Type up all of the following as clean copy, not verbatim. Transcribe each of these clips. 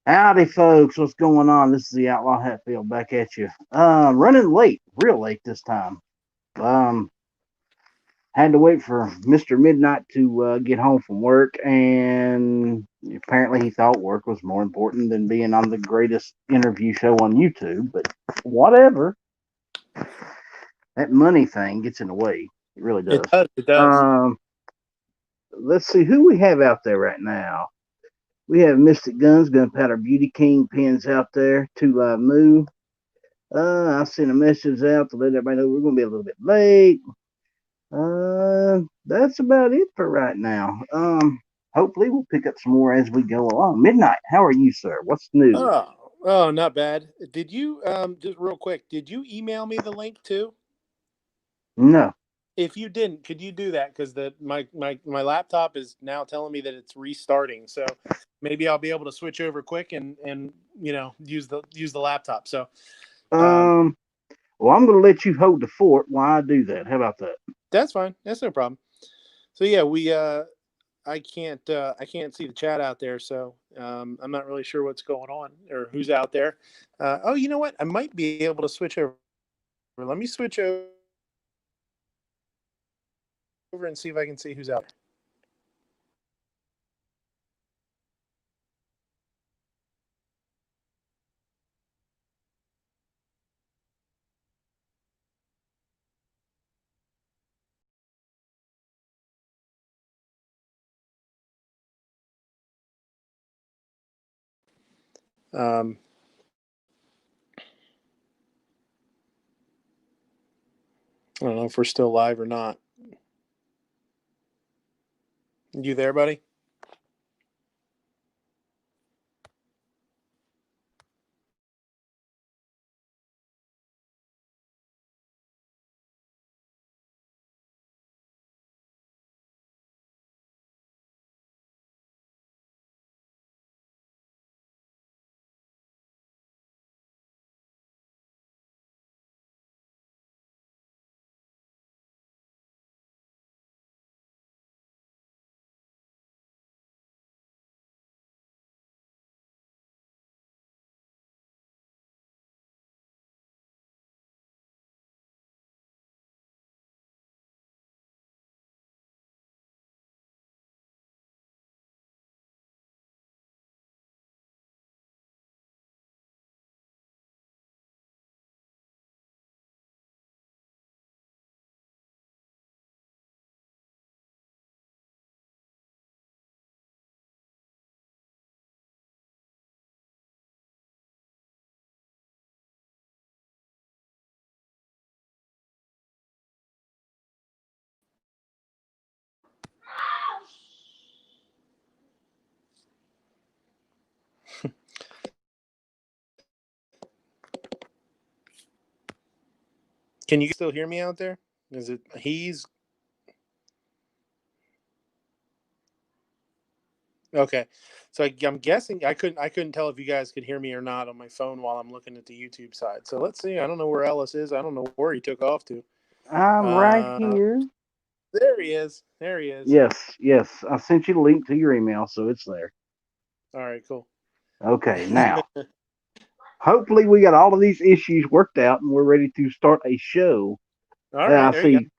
Howdy, folks. What's going on? This is the Outlaw Hatfield back at you. Running late, real late this time. Um, had to wait for Mr. Midnight to get home from work, and apparently he thought work was more important than being on the greatest interview show on YouTube. But whatever, that money thing gets in the way. It really It does. does. It does. Um, let's see who we have out there right now. We have Mystic Guns, Gunpowder Beauty King pins out there. Two Live Moo. I sent a message out to let everybody know we're going to be a little bit late. That's about it for right now. Hopefully we'll pick up some more as we go along. Midnight, how are you, sir? What's new? Oh, not bad. Did you just real quick? Did you email me the link too? No. If you didn't, could you do that? Because my laptop is now telling me that it's restarting. So maybe I'll be able to switch over quick and use the laptop. So um, Um, well, I'm going to let you hold the fort while I do that. How about that? that's fine. That's no problem. So yeah, we I can't see the chat out there, so I'm not really sure what's going on or who's out there. Oh, you know what? I might be able to switch over. Let me switch over and see if I can see who's out there. Um, I don't know if we're still live or not. You there, buddy? Can you still hear me out there? Is it he's okay? So I'm guessing I couldn't tell if you guys could hear me or not on my phone while I'm looking at the YouTube side. So let's see. I don't know where Ellis is. I don't know where he took off to. I'm right Uh, here. there he is. There he is. Yes, yes. I sent you the link to your email, so it's there. All right, cool. Okay, now, hopefully we got all of these issues worked out and we're ready to start a show. All I right, there you go. see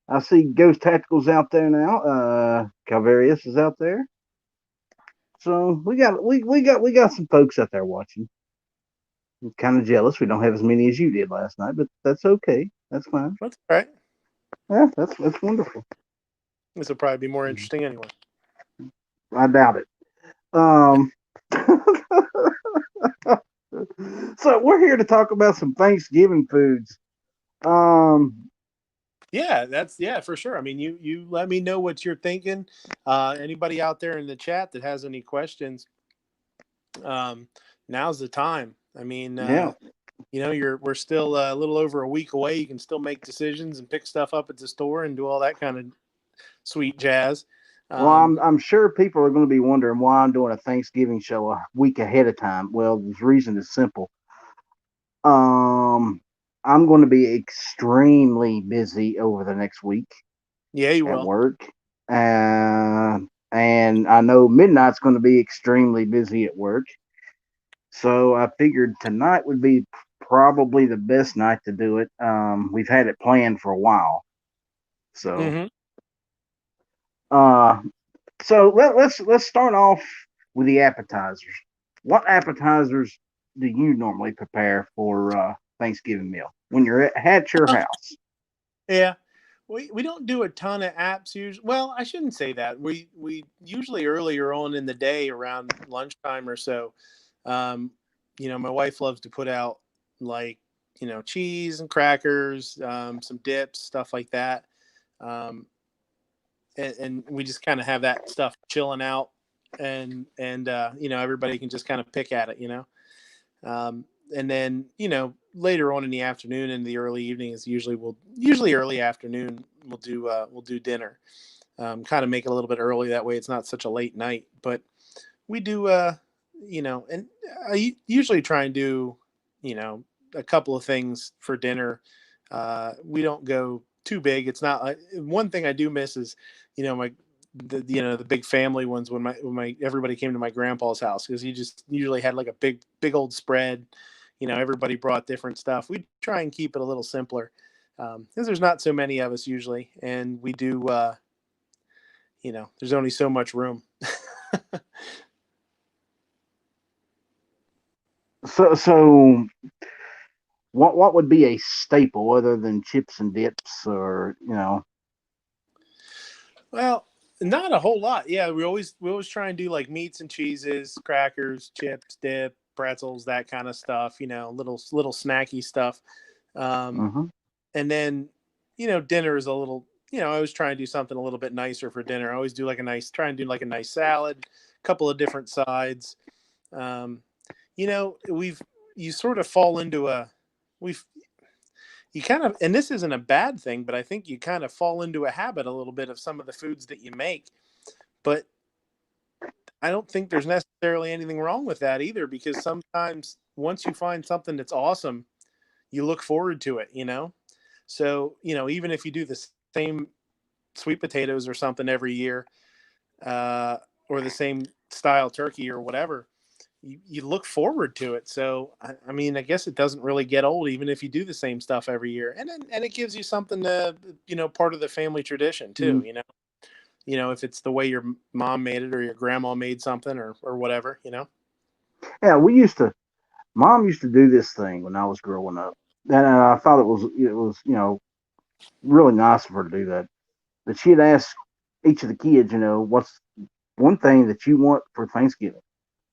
I see Ghost Tacticals out there now. Calvarius is out there. So we got some folks out there watching. I'm kind of jealous we don't have as many as you did last night, but that's okay. That's fine. That's all right. Yeah, that's wonderful. This will probably be more interesting anyway. I doubt it. Um, so we're here to talk about some Thanksgiving foods. Um, Yeah, for sure. I mean, you let me know what you're thinking. Anybody out there in the chat that has any questions, um, now's the time. I mean, yeah. we're still a little over a week away. You can still make decisions and pick stuff up at the store and do all that kind of sweet jazz. Well, Um, I'm sure people are going to be wondering why I'm doing a Thanksgiving show a week ahead of time. Well, the reason is simple. Um, I'm going to be extremely busy over the next week yeah, you at will. work. Uh, and I know Midnight's going to be extremely busy at work. So I figured tonight would be probably the best night to do it. We've had it planned for a while. So, Mm-hmm. uh, let's start off with the appetizers. What appetizers do you normally prepare for Thanksgiving meal when you're at your house? Yeah. We don't do a ton of apps usually. Well, I shouldn't say that. We usually earlier on in the day around lunchtime or so. Um, my wife loves to put out like, cheese and crackers, some dips, stuff like that. Um, and we just kind of have that stuff chilling out, and everybody can just kind of pick at it. Um, and then later on in the afternoon and the early evening is usually early afternoon we'll do dinner. Kind of make it a little bit early, that way it's not such a late night. But we do and I usually try and do you know a couple of things for dinner. We don't go too big. It's not one thing I do miss is my the big family ones when my everybody came to my grandpa's house, because he just usually had like a big old spread. Everybody brought different stuff. We try and keep it a little simpler, because there's not so many of us usually, and we do there's only so much room. So what would be a staple other than chips and dips, or Well, not a whole lot. Yeah, we always try and do like meats and cheeses, crackers, chips, dip, pretzels, that kind of stuff. Little snacky stuff. Um, hmm and then dinner is a little. I always try and do something a little bit nicer for dinner. I always do like a nice try and do like a nice salad, couple of different sides. Um, we've you sort of fall into a we've you kind of, and this isn't a bad thing, but I think you kind of fall into a habit a little bit of some of the foods that you make. But I don't think there's necessarily anything wrong with that either, because sometimes once you find something that's awesome, you look forward to it. So, even if you do the same sweet potatoes or something every year, uh, or the same style turkey or whatever, you look forward to it. So, I mean, I guess it doesn't really get old, even if you do the same stuff every year. And it gives you something to, part of the family tradition too, if it's the way your mom made it or your grandma made something or whatever. yeah, we used to. Mom used to do this thing when I was growing up, and I thought it was really nice of her to do that. That she'd ask each of the kids, what's one thing that you want for Thanksgiving?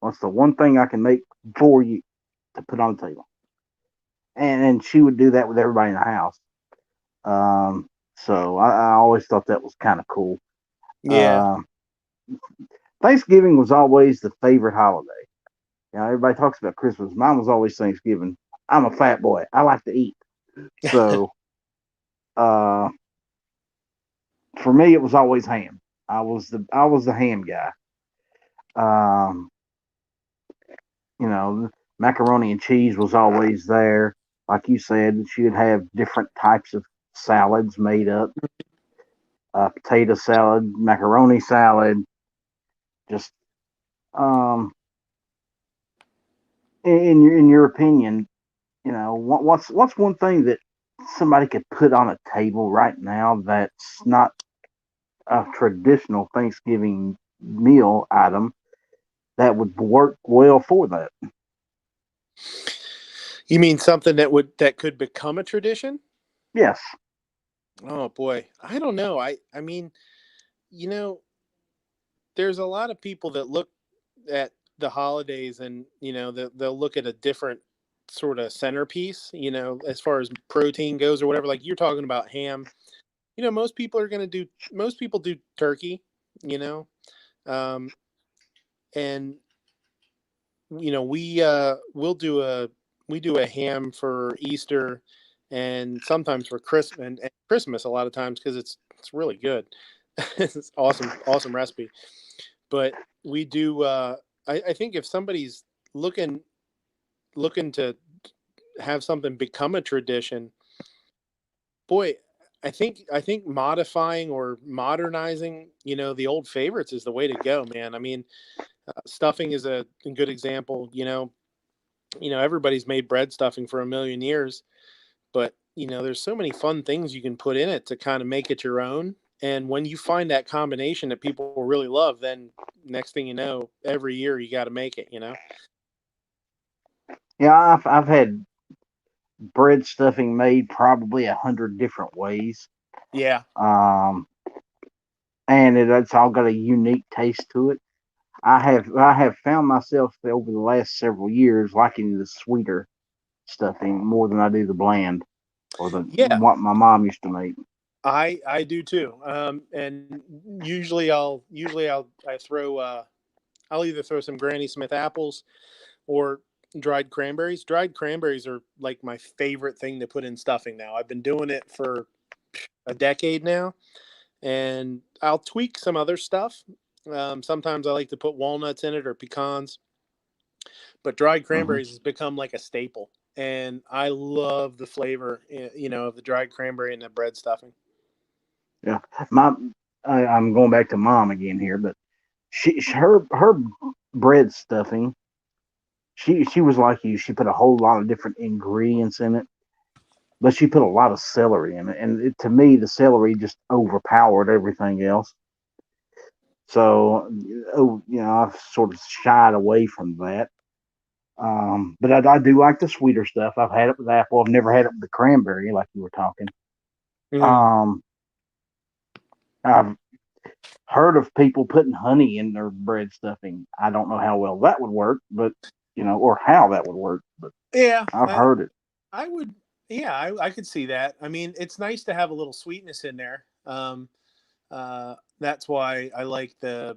What's the one thing I can make for you to put on the table? And she would do that with everybody in the house. So I always thought that was kind of cool. Yeah. Um, Thanksgiving was always the favorite holiday. Everybody talks about Christmas. Mine was always Thanksgiving. I'm a fat boy. I like to eat. So uh, for me, it was always ham. I was the ham guy. Um, macaroni and cheese was always there. Like you said, she would have different types of salads made up: potato salad, macaroni salad. Just um, in your opinion, what's one thing that somebody could put on a table right now that's not a traditional Thanksgiving meal item that would work well for that? You mean something that could become a tradition? Yes. Oh boy, I don't know. I mean, you know, there's a lot of people that look at the holidays, and they'll look at a different sort of centerpiece, as far as protein goes or whatever. Like you're talking about ham. Most people do turkey, you know. Um and we do a ham for Easter, and sometimes for and Christmas a lot of times, because it's really good. It's awesome recipe. But we do. I think if somebody's looking looking to have something become a tradition, boy, I think modifying or modernizing, the old favorites is the way to go, man. I mean, stuffing is a good example. everybody's made bread stuffing for a million years, but there's so many fun things you can put in it to kind of make it your own. And when you find that combination that people really love, then next thing you know, every year you got to make it. Yeah, I've had bread stuffing made probably 100 different ways. Yeah. Um, and it's all got a unique taste to it. I have found myself over the last several years liking the sweeter stuffing more than I do the bland or the Yeah. what my mom used to make. I do too. And I'll either throw some Granny Smith apples or dried cranberries. Dried cranberries are like my favorite thing to put in stuffing now. I've been doing it for a decade now, and I'll tweak some other stuff. Sometimes I like to put walnuts in it or pecans, but dried Hmm. cranberries has become like a staple. And I love the flavor, of the dried cranberry and the bread stuffing. Yeah, my I'm going back to mom again here, but her bread stuffing. She was like you. She put a whole lot of different ingredients in it, but she put a lot of celery in it, and to me, the celery just overpowered everything else. So, I've sort of shied away from that. But I do like the sweeter stuff. I've had it with apple. I've never had it with the cranberry, like you were talking. Mm. Um, I've heard of people putting honey in their bread stuffing. I don't know how well that would work, but or how that would work, but Yeah, I've heard it. I would. Yeah, I could see that. I mean, it's nice to have a little sweetness in there. That's why I like the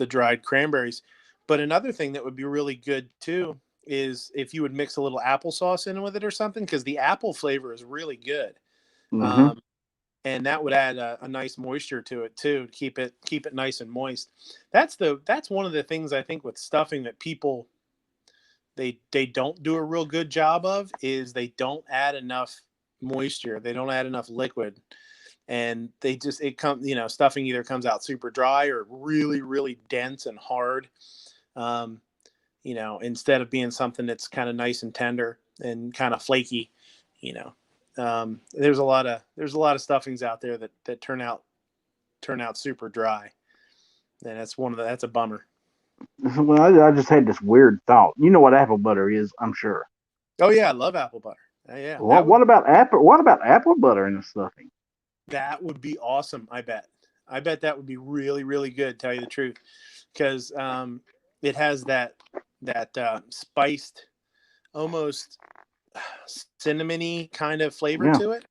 dried cranberries. But another thing that would be really good too is if you would mix a little applesauce in with it or something, because the apple flavor is really good. Hmm. Um, and that would add a nice moisture to it too, to keep it nice and moist. That's one of the things I think with stuffing that people they don't do a real good job of is they don't add enough moisture. They don't add enough liquid, and they just it comes stuffing either comes out super dry or really really dense and hard. Um, instead of being something that's kind of nice and tender and kind of flaky. You know, there's a lot of stuffings out there that turn out super dry, and that's a bummer. Well, I just had this weird thought. You know what apple butter is, I'm sure. Oh yeah, I love apple butter. Yeah, What, what about apple? What about apple butter in the stuffing? that would be awesome. I bet that would be really really good. Tell you the truth, because it has that spiced, almost cinnamony kind of flavor Yeah, to it.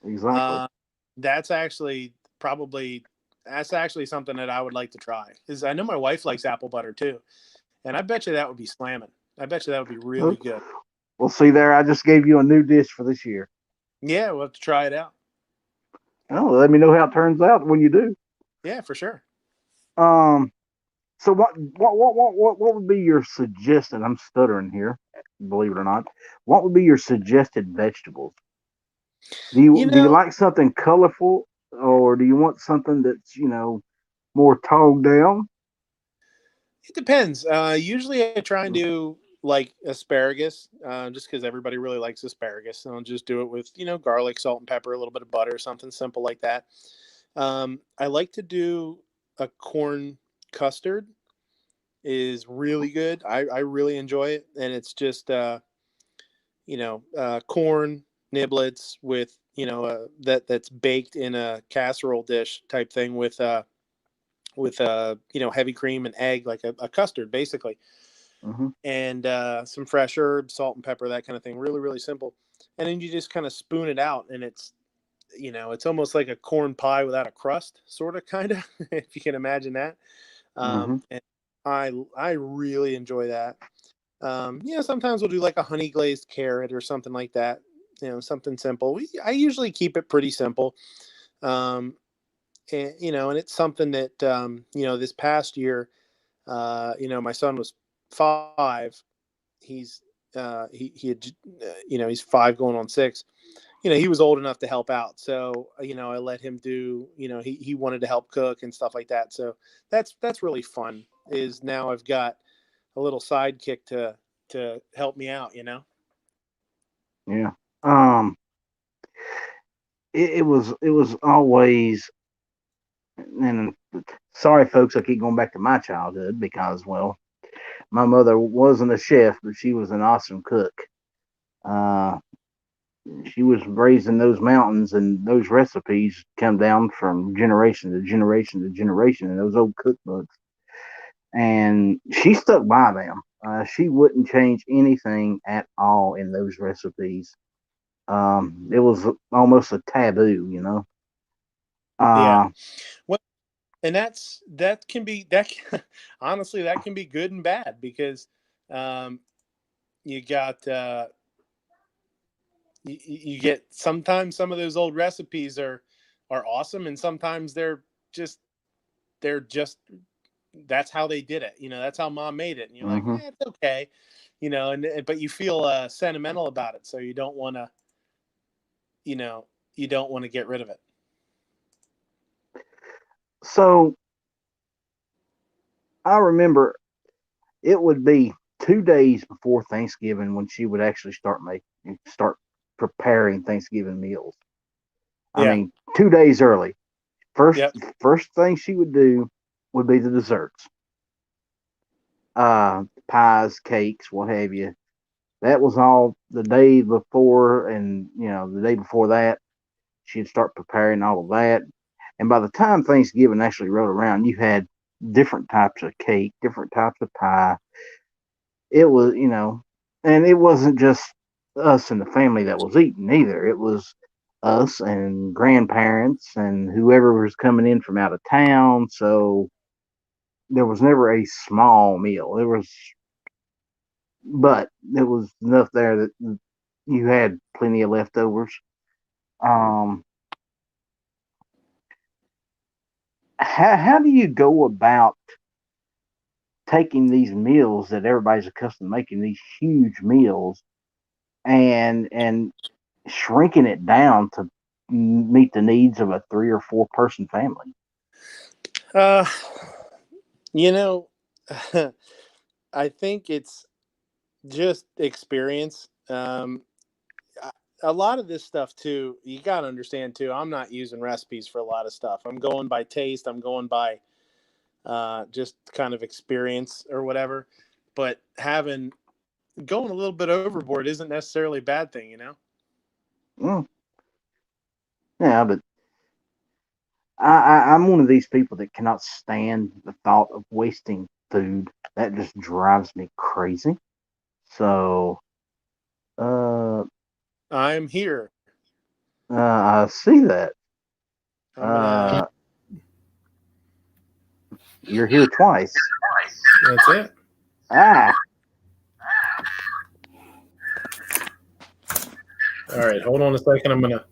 exactly. Uh, that's actually probably that's actually something that I would like to try. Because I know my wife likes apple butter too, and I bet you that would be slamming. I bet you that would be Well, really good. see there. I just gave you a new dish for this year. Yeah, we'll have to try it out. Oh, let me know how it turns out when you do. Yeah, for sure. Um, so what would be your suggested? I'm stuttering here, believe it or not. What would be your suggested vegetables? Do You you know, like something colorful, or do you want something that's more toned down? it depends. Usually, I try and do like asparagus, just because everybody really likes asparagus. And I'll just do it with garlic, salt, and pepper, a little bit of butter, something simple like that. I like to do a corn custard. Is really good. I really enjoy it, and it's just corn niblets with that's baked in a casserole dish type thing with heavy cream and egg, like a custard basically, Hmm. and some fresh herbs, salt and pepper, that kind of thing. Really really simple, and then you just kind of spoon it out, and it's almost like a corn pie without a crust, sort of, kind of, if you can imagine that. Hmm. And I really enjoy that. Sometimes we'll do like a honey glazed carrot or something like that. Something simple. I usually keep it pretty simple. Um, and it's something that this past year, my son was 5. He's he had he's 5 going on 6. He was old enough to help out, so I let him do. He wanted to help cook and stuff like that. So that's really fun. Is now I've got sidekick to help me out, Yeah. It was always, and sorry folks, I keep going back to my childhood because, well, my mother wasn't a chef, but she was an awesome cook. Uh, she was raised in those mountains, and those recipes come down from generation to generation to generation in those old cookbooks. And she stuck by them. She wouldn't change anything at all in those recipes. It was almost a taboo, you know. Yeah. Uh, Well, and honestly, that can be good and bad because um, you got you get sometimes some of those old recipes are awesome, and sometimes just they're just that's how they did it. That's how mom made it, and you're like, mhm. it's okay, and but you feel sentimental about it, so you know you don't want to get rid of it. So I remember it would be 2 days before Thanksgiving when she would actually start preparing Thanksgiving meals. I Yeah. mean, 2 days early. First Yep. first thing she would do would be the desserts. Pies, cakes, what have you. That was all the day before, and the day before that, she'd start preparing all of that. And by the time Thanksgiving actually rolled around, you had different types of cake, different types of pie. It was, and it wasn't just us and the family that was eating either. It was us and grandparents and whoever was coming in from out of town. So there was never a small meal. But there was enough there that you had plenty of leftovers. Um, how do you go about taking these meals that everybody's accustomed to making, these huge meals, and shrinking it down to meet the needs of a 3 or 4 person family? Uh, you know, I think it's just experience. A lot of this stuff too, you got to understand too. I'm not using recipes for a lot of stuff. I'm going by taste. I'm going by just kind of experience or whatever. But going a little bit overboard isn't necessarily a bad thing. Mm, yeah, but I'm one of these people that cannot stand the thought of wasting food. That just drives me crazy. So, uh, I'm here. I see that. I'm gonna. Uh, you're here twice. That's it. Ah, All right, hold on a second. I'm gonna.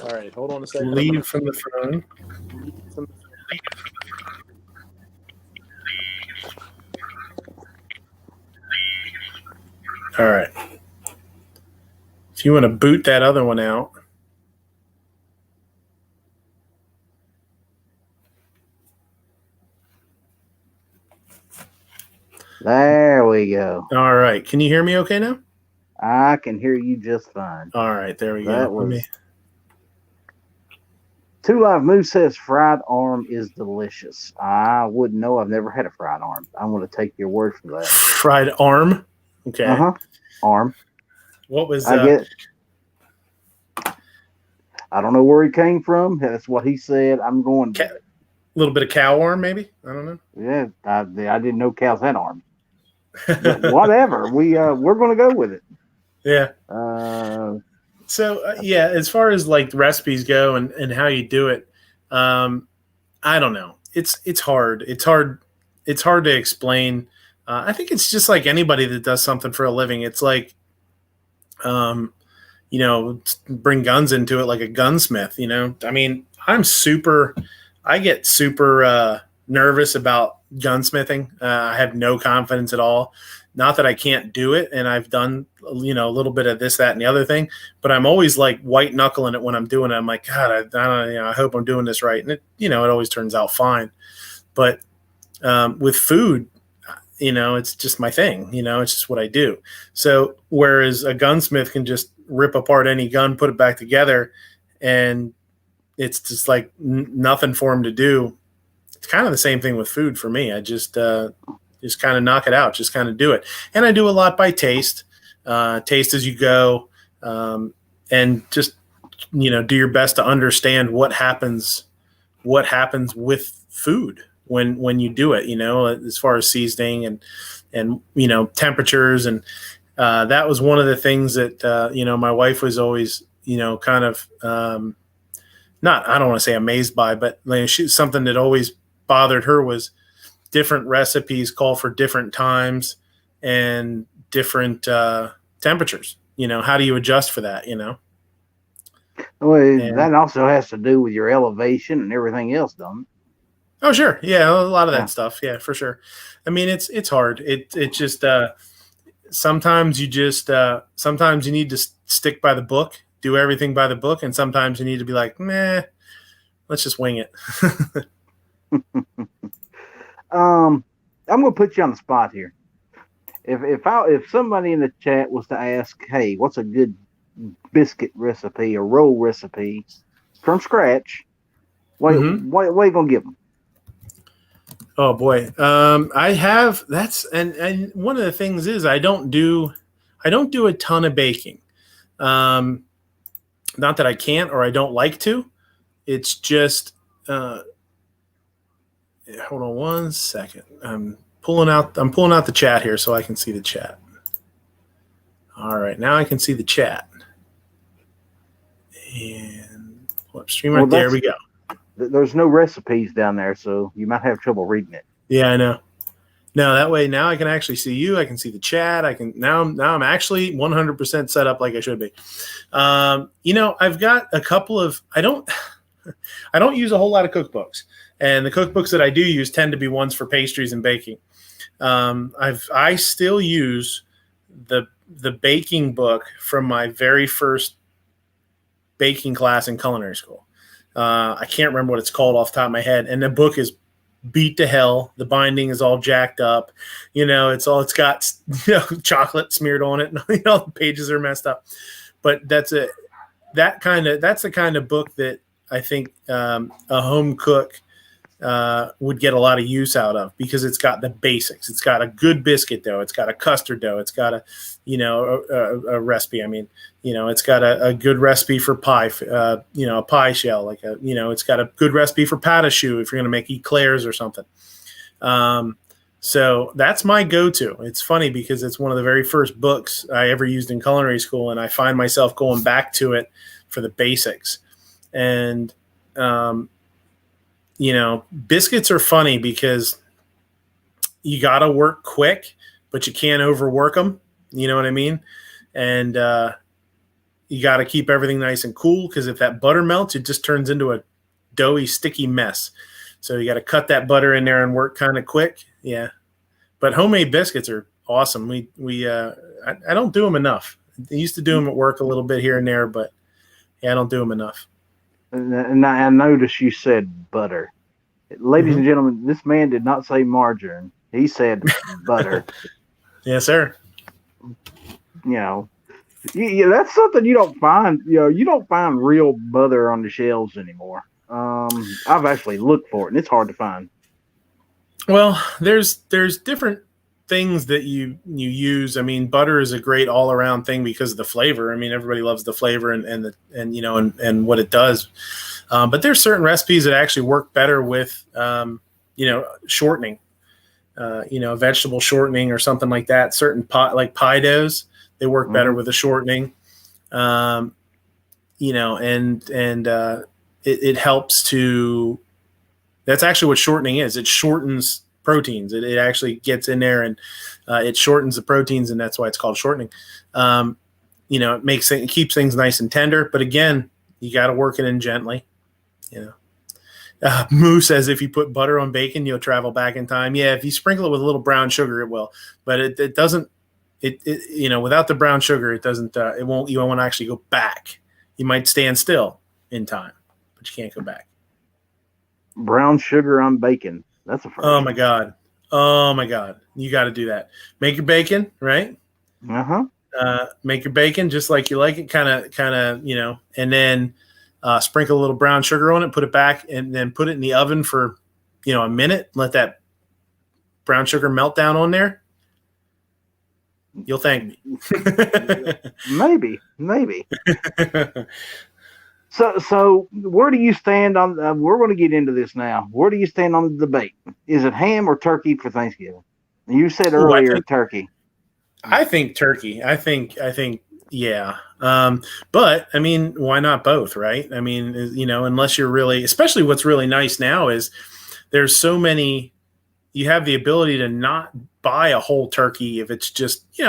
All right, hold on a second. I'm gonna Leave from the phone. All right. If you want to boot that other one out. there we go. All right. Can you hear me okay now? I can hear you just fine. All right. There we That go. was Two Live Moose says fried arm is delicious. I wouldn't know. I've never had a fried arm. I'm going to take your word for that. Fried arm. Okay. Arm. What was I get. I don't know where he came from. That's what he said. I'm going with it. A little bit of cow arm, maybe? I don't know. Yeah, I didn't know cows had arms. But whatever. We're going to go with it. Yeah. Yeah, as far as like recipes go and how you do it, I don't know. It's hard. It's hard to explain. I think it's just like anybody that does something for a living. It's like, bring guns into it like a gunsmith. I mean, I get super nervous about gunsmithing. I have no confidence at all. Not that I can't do it, and I've done a little bit of this, that, and the other thing, but I'm always like white knuckling it when I'm doing it. I'm like, God, I don't, I hope I'm doing this right, and it always turns out fine. But with food, it's just my thing. It's just what I do. So whereas a gunsmith can just rip apart any gun, put it back together, and it's just like nothing for him to do. It's kind of the same thing with food for me. I just kind of knock it out, just kind of do it. And I do a lot by taste, taste as you go, and just, do your best to understand what happens with food when you do it, as far as seasoning and temperatures. And that was one of the things that, my wife was always, kind of, not, I don't want to say amazed by, but something that always bothered her was different recipes call for different times and different temperatures. How do you adjust for that? Well, that also has to do with your elevation and everything else, don't it? Oh, sure. Yeah, a lot of that stuff. Yeah, for sure. I mean, it's hard. It just sometimes you need to stick by the book, do everything by the book, and sometimes you need to be like, meh, let's just wing it. I'm gonna put you on the spot here. If somebody in the chat was to ask, hey, what's a good biscuit recipe or roll recipe from scratch, what are you gonna give them? Oh boy, I have and one of the things is I don't do a ton of baking. Not that I can't or I don't like to. It's just hold on one second. I'm pulling out the chat here so I can see the chat. All right, now I can see the chat. And pull up streamer. There we go. There's no recipes down there, so you might have trouble reading it. Yeah, I know. No, that way now I can actually see you. I can see the chat. Now I'm actually 100% set up like I should be. I've got a couple of I don't use a whole lot of cookbooks, and the cookbooks that I do use tend to be ones for pastries and baking. I still use the baking book from my very first baking class in culinary school. I can't remember what it's called off the top of my head. And the book is beat to hell. The binding is all jacked up. It's got chocolate smeared on it. And the pages are messed up. But that's the kind of book that I think a home cook would get a lot of use out of, because it's got the basics. It's got a good biscuit dough. It's got a custard dough. It's got a recipe. I mean, it's got a good recipe for pie, a pie shell, it's got a good recipe for pâte à choux if you're going to make eclairs or something. So that's my go-to. It's funny because it's one of the very first books I ever used in culinary school, and I find myself going back to it for the basics. And, biscuits are funny because you got to work quick, but you can't overwork them. You know what I mean? And you got to keep everything nice and cool, because if that butter melts, it just turns into a doughy, sticky mess. So you got to cut that butter in there and work kind of quick. Yeah. But homemade biscuits are awesome. I don't do them enough. I used to do them at work a little bit here and there, but I don't do them enough. And I noticed you said butter. Ladies and gentlemen, this man did not say margarine. He said butter. Yes, sir. That's something you don't find. You don't find real butter on the shelves anymore. I've actually looked for it, and it's hard to find. Well, there's different things that you use. I mean, butter is a great all around thing because of the flavor. I mean, everybody loves the flavor and what it does. But there's certain recipes that actually work better with shortening. Vegetable shortening or something like that. Certain pie doughs, they work better with the shortening. It helps to. That's actually what shortening is. It shortens proteins. It actually gets in there and it shortens the proteins, and that's why it's called shortening. It keeps things nice and tender, but again, you got to work it in gently. Moo says if you put butter on bacon, you'll travel back in time. Yeah, if you sprinkle it with a little brown sugar, it will. But it doesn't. Without the brown sugar, it doesn't. It won't. You won't actually go back. You might stand still in time, but you can't go back. Brown sugar on bacon. That's a first. Oh my god. Oh my God, you got to do that. Make your bacon, right? Uh-huh. Make your bacon just like you like it, kind of, and then sprinkle a little brown sugar on it, put it back, and then put it in the oven for, a minute. Let that brown sugar melt down on there. You'll thank me. Maybe. So where do you stand on? We're going to get into this now. Where do you stand on the debate? Is it ham or turkey for Thanksgiving? You said earlier turkey. I think turkey. I think, yeah. But I mean, why not both, right? I mean, unless you're really, especially what's really nice now is there's so many. You have the ability to not buy a whole turkey if it's just, you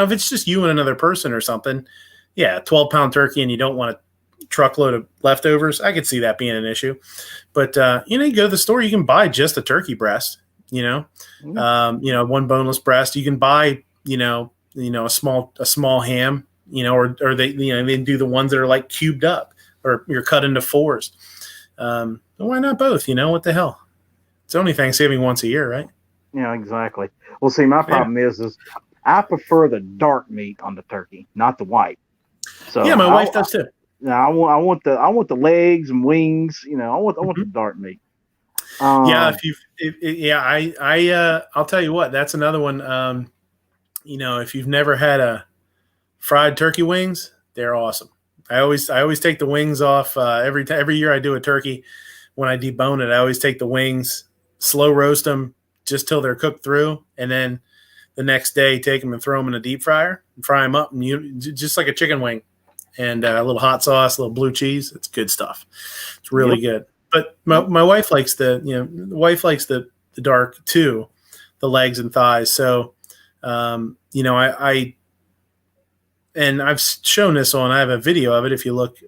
and another person or something. Yeah, 12-pound turkey, and you don't want a truckload of leftovers. I could see that being an issue. But you go to the store, you can buy just a turkey breast. One boneless breast. You can buy, a small ham. Or they do the ones that are like cubed up, or you're cut into fours. Why not both? What the hell? It's only Thanksgiving once a year, right? Yeah, exactly. Well, see, my problem is I prefer the dark meat on the turkey, not the white. So yeah, my wife does too. I want the legs and wings. I want the dark meat. I'll tell you what, that's another one. If you've never had a fried turkey wings, they're awesome. I always take the wings off every year I do a turkey. When I debone it, I always take the wings, slow roast them just till they're cooked through, and then the next day take them and throw them in a deep fryer and fry them up, and just like a chicken wing, and a little hot sauce, a little blue cheese. It's good stuff. It's really good. But my wife likes the dark too, the legs and thighs. So and I've shown this on. I have a video of it. If you look,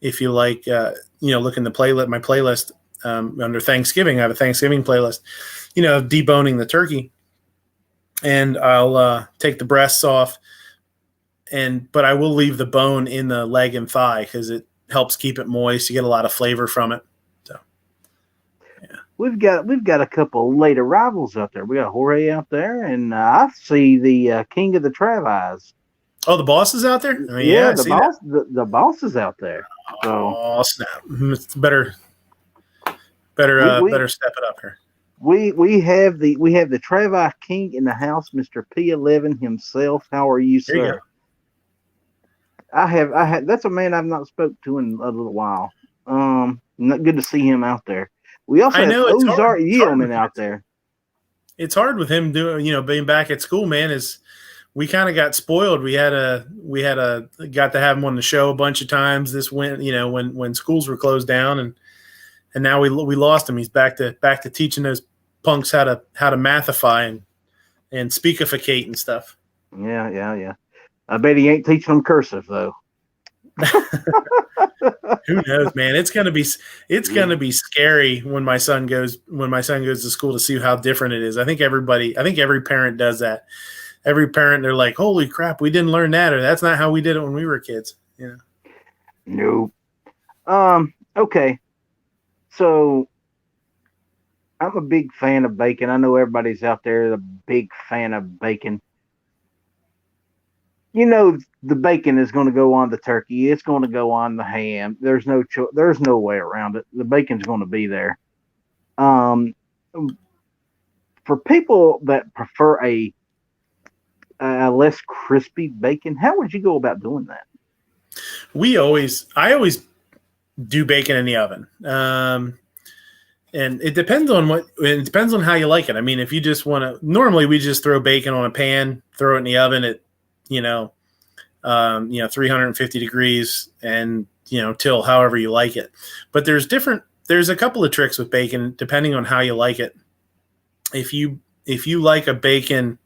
if you like, look in the playlist, my playlist under Thanksgiving. I have a Thanksgiving playlist. Deboning the turkey, and I'll take the breasts off, but I will leave the bone in the leg and thigh because it helps keep it moist. You get a lot of flavor from it. So, yeah. We've got a couple late arrivals out there. We got Jorge out there, and I see the king of the Travis. Oh, the boss is out there? Oh, yeah, the boss is out there. So. Oh, snap. It's better step it up here. We have the Travis King in the house, Mr. P11 himself. How are you, sir? There you go. I have that's a man I've not spoke to in a little while. Not good to see him out there. We also have Ozark Yeoman out there. It's hard with him being back at school, man. Is we kind of got spoiled. We got to have him on the show a bunch of times this when schools were closed down, and now we lost him. He's back to teaching those punks how to mathify and speakificate and stuff. Yeah. I bet he ain't teaching them cursive though. Who knows, man? It's gonna be scary when my son goes to school to see how different it is. I think every parent does that. Every parent, they're like, "Holy crap, we didn't learn that," or "That's not how we did it when we were kids." Nope. Okay. So I'm a big fan of bacon. I know everybody's out there a big fan of bacon. The bacon is going to go on the turkey. It's going to go on the ham. There's no way around it. The bacon's going to be there. For people that prefer a less crispy bacon, how would you go about doing that? I always do bacon in the oven. And it depends on how you like it. I mean, if you just want to, normally we just throw bacon on a pan, throw it in the oven at 350 degrees, and till however you like it. But there's a couple of tricks with bacon depending on how you like it. If you like a bacon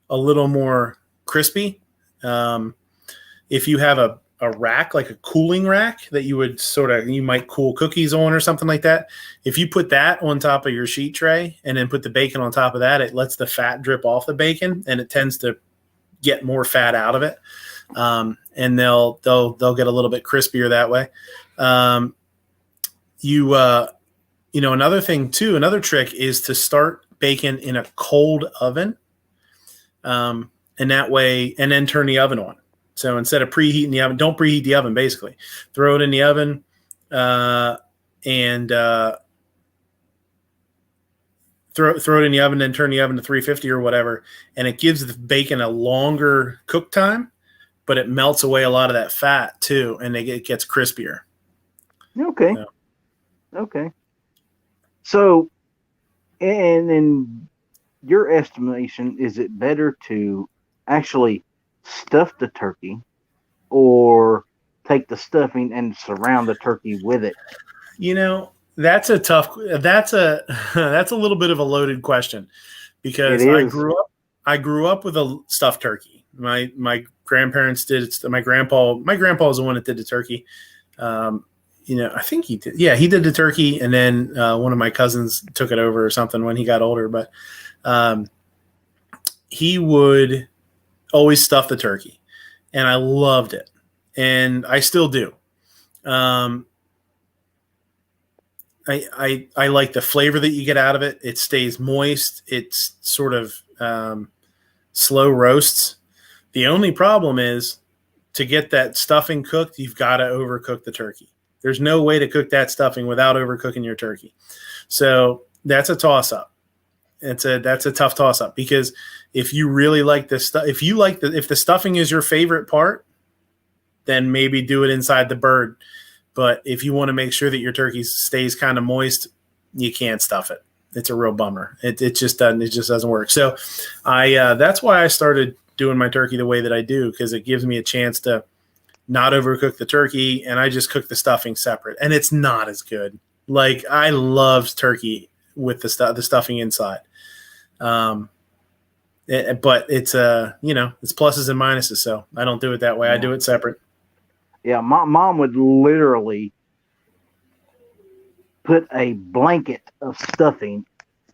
a little more crispy, if you have a rack, like a cooling rack that you might cool cookies on or something like that. If you put that on top of your sheet tray and then put the bacon on top of that, it lets the fat drip off the bacon, and it tends to get more fat out of it. And they'll get a little bit crispier that way. Another thing too, another trick is to start bacon in a cold oven. And that way, and then turn the oven on. So instead of preheating the oven, don't preheat the oven, basically. Throw it in the oven and throw it in the oven, then turn the oven to 350 or whatever. And it gives the bacon a longer cook time, but it melts away a lot of that fat too, and it gets crispier. Okay. So. Okay. So, and in your estimation, is it better to actually stuff the turkey or take the stuffing and surround the turkey with it? That's a little bit of a loaded question, because It I is. grew up with a stuffed turkey. My grandparents did it. My grandpa was the one that did the turkey. I think he did. Yeah, he did the turkey, and then one of my cousins took it over or something when he got older. But he would always stuff the turkey, and I loved it, and I still do. I like the flavor that you get out of it. It stays moist. It's sort of slow roasts. The only problem is, to get that stuffing cooked, you've got to overcook the turkey. There's no way to cook that stuffing without overcooking your turkey. So that's a toss-up. That's a tough toss-up, because if you really like this stuff, if the stuffing is your favorite part, then maybe do it inside the bird. But if you want to make sure that your turkey stays kind of moist, you can't stuff it. It's a real bummer. It just doesn't work. So that's why I started doing my turkey the way that I do, because it gives me a chance to not overcook the turkey, and I just cook the stuffing separate, and it's not as good. Like, I love turkey with the stuffing inside. But it's it's pluses and minuses, so I don't do it that way. Yeah. I do it separate. Yeah, my mom would literally put a blanket of stuffing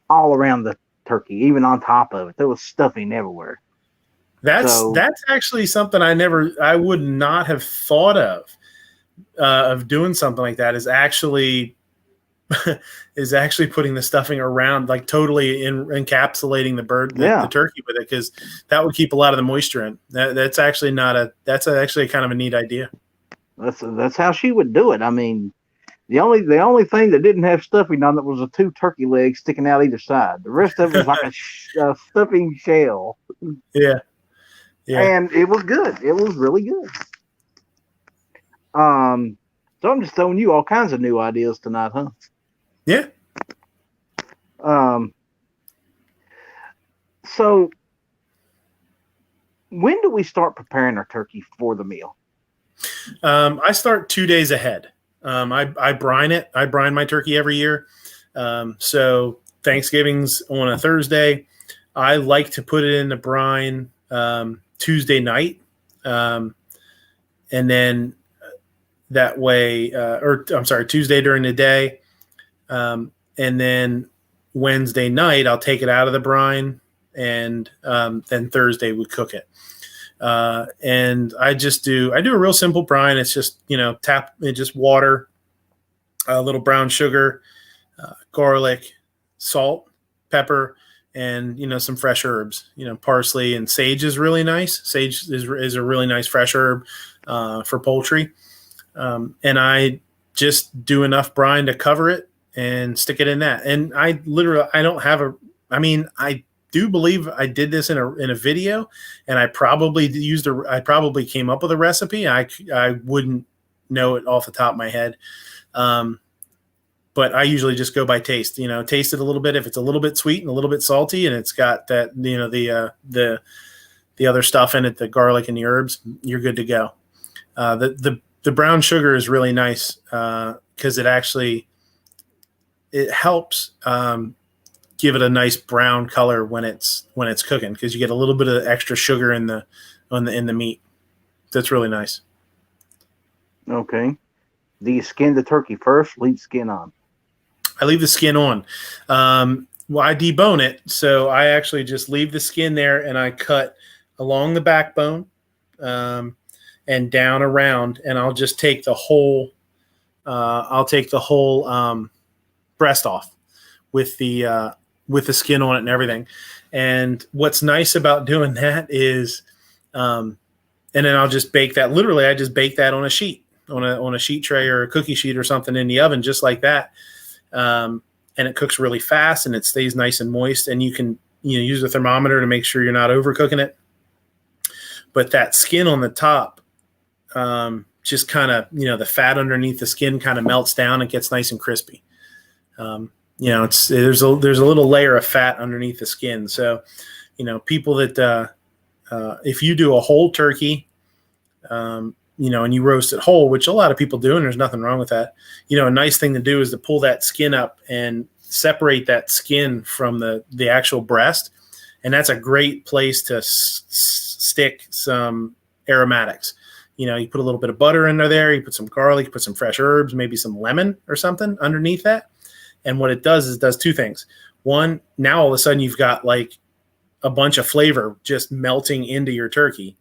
all around the turkey, even on top of it. There was stuffing everywhere. That's actually something I would not have thought of doing something like that. Is actually putting the stuffing around, like totally encapsulating the turkey with it, because that would keep a lot of the moisture in. That's actually kind of a neat idea. That's how she would do it. I mean, the only thing that didn't have stuffing on it was the 2 turkey legs sticking out either side. The rest of it was like a stuffing shell. Yeah. Yeah. And it was good. It was really good. So I'm just throwing you all kinds of new ideas tonight, huh? Yeah. So when do we start preparing our turkey for the meal? I start 2 days ahead. I brine it. I brine my turkey every year. So Thanksgiving's on a Thursday. I like to put it in the brine Tuesday night, and then that way, Tuesday during the day, and then Wednesday night I'll take it out of the brine, and then Thursday we cook it. And I do a real simple brine. It's just just water, a little brown sugar, garlic, salt, pepper, and some fresh herbs. Parsley and sage is really nice. Sage is a really nice fresh herb for poultry. And I just do enough brine to cover it and stick it in that. And I do believe I did this in a video, and I probably came up with a recipe. I wouldn't know it off the top of my head. But I usually just go by taste. Taste it a little bit. If it's a little bit sweet and a little bit salty, and it's got that the other stuff in it, the garlic and the herbs, you're good to go. The brown sugar is really nice because it helps give it a nice brown color when it's cooking, because you get a little bit of extra sugar in the meat. That's really nice. Okay. Do you skin the turkey first? Leave skin on? I leave the skin on. I debone it, so I actually just leave the skin there, and I cut along the backbone and down around, and I'll just take the whole. I'll take the whole breast off with the with the skin on it and everything. And what's nice about doing that is, and then I'll just bake that. Literally, I just bake that on a sheet, on a sheet tray or a cookie sheet or something in the oven, just like that. And it cooks really fast and it stays nice and moist. And you can use a thermometer to make sure you're not overcooking it. But that skin on the top, just kind of, the fat underneath the skin kind of melts down. It gets nice and crispy. There's a little layer of fat underneath the skin. So, people that, if you do a whole turkey, and you roast it whole, which a lot of people do, and there's nothing wrong with that. A nice thing to do is to pull that skin up and separate that skin from the actual breast. And that's a great place to stick some aromatics. You put a little bit of butter in there, you put some garlic, you put some fresh herbs, maybe some lemon or something underneath that. And what it does is it does two things. One, now all of a sudden you've got like a bunch of flavor just melting into your turkey.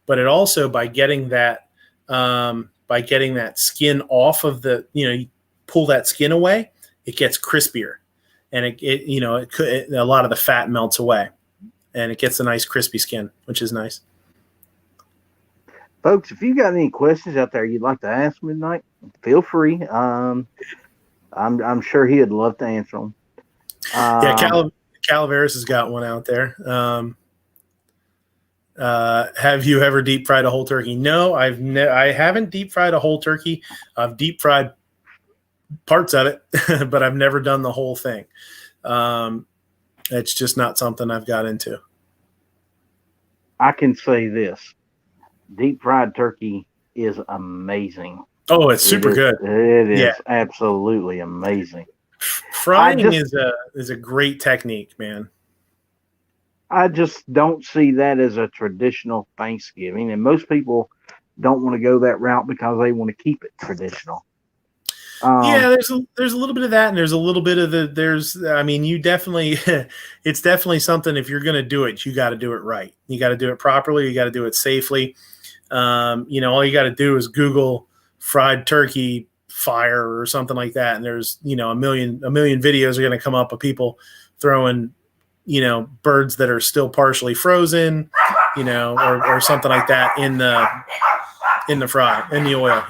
But it also, by getting that skin off of you pull that skin away, it gets crispier, and a lot of the fat melts away, and it gets a nice crispy skin, which is nice. Folks, if you got any questions out there you'd like to ask Midnight, feel free. I'm sure he'd love to answer them. Calaveras has got one out there. Have you ever deep fried a whole turkey? No, I haven't deep fried a whole turkey. I've deep fried parts of it, but I've never done the whole thing. It's just not something I've got into. I can say this. Deep fried turkey is amazing. Oh, it's super good. It is absolutely amazing. Frying is a great technique, man. I just don't see that as a traditional Thanksgiving, and most people don't want to go that route because they want to keep it traditional. There's a little bit of that, and there's a little bit of you definitely, it's definitely something. If you're going to do it, you got to do it right. You got to do it properly. You got to do it safely. All you got to do is Google fried turkey fire or something like that, and there's a million videos are going to come up of people throwing birds that are still partially frozen, or something like that in the oil.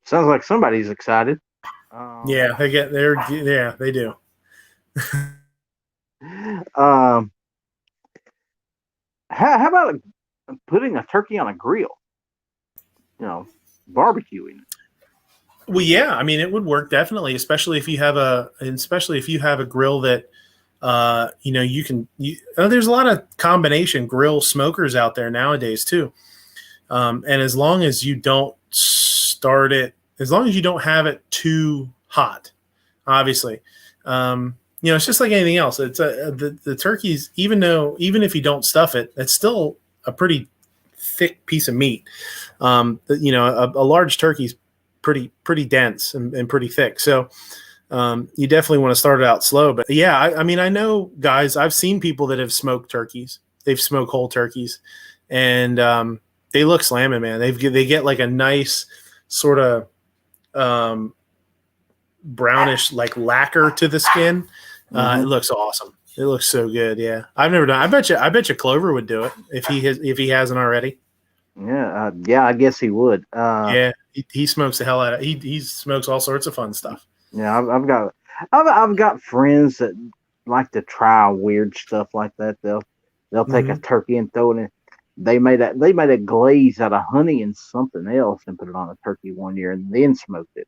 Sounds like somebody's excited. They do. How about putting a turkey on a grill? Barbecuing. Well, yeah, I mean, it would work definitely, especially if you have a grill that, there's a lot of combination grill smokers out there nowadays too. And as long as you don't have it too hot, obviously, it's just like anything else. It's the turkeys, even if you don't stuff it, it's still a pretty thick piece of meat. A large turkey's pretty dense and pretty thick. So you definitely want to start it out slow. But yeah, I know guys, I've seen people that have smoked turkeys. They've smoked whole turkeys, and they look slamming, man. They get like a nice sort of brownish like lacquer to the skin. It looks awesome. It looks so good. Yeah, I've never done. I bet you Clover would do it if he hasn't already. Yeah, I guess he would. He smokes the hell out of. He smokes all sorts of fun stuff. Yeah, I've got friends that like to try weird stuff like that. They'll take a turkey and throw it in. They made a glaze out of honey and something else and put it on a turkey one year and then smoked it.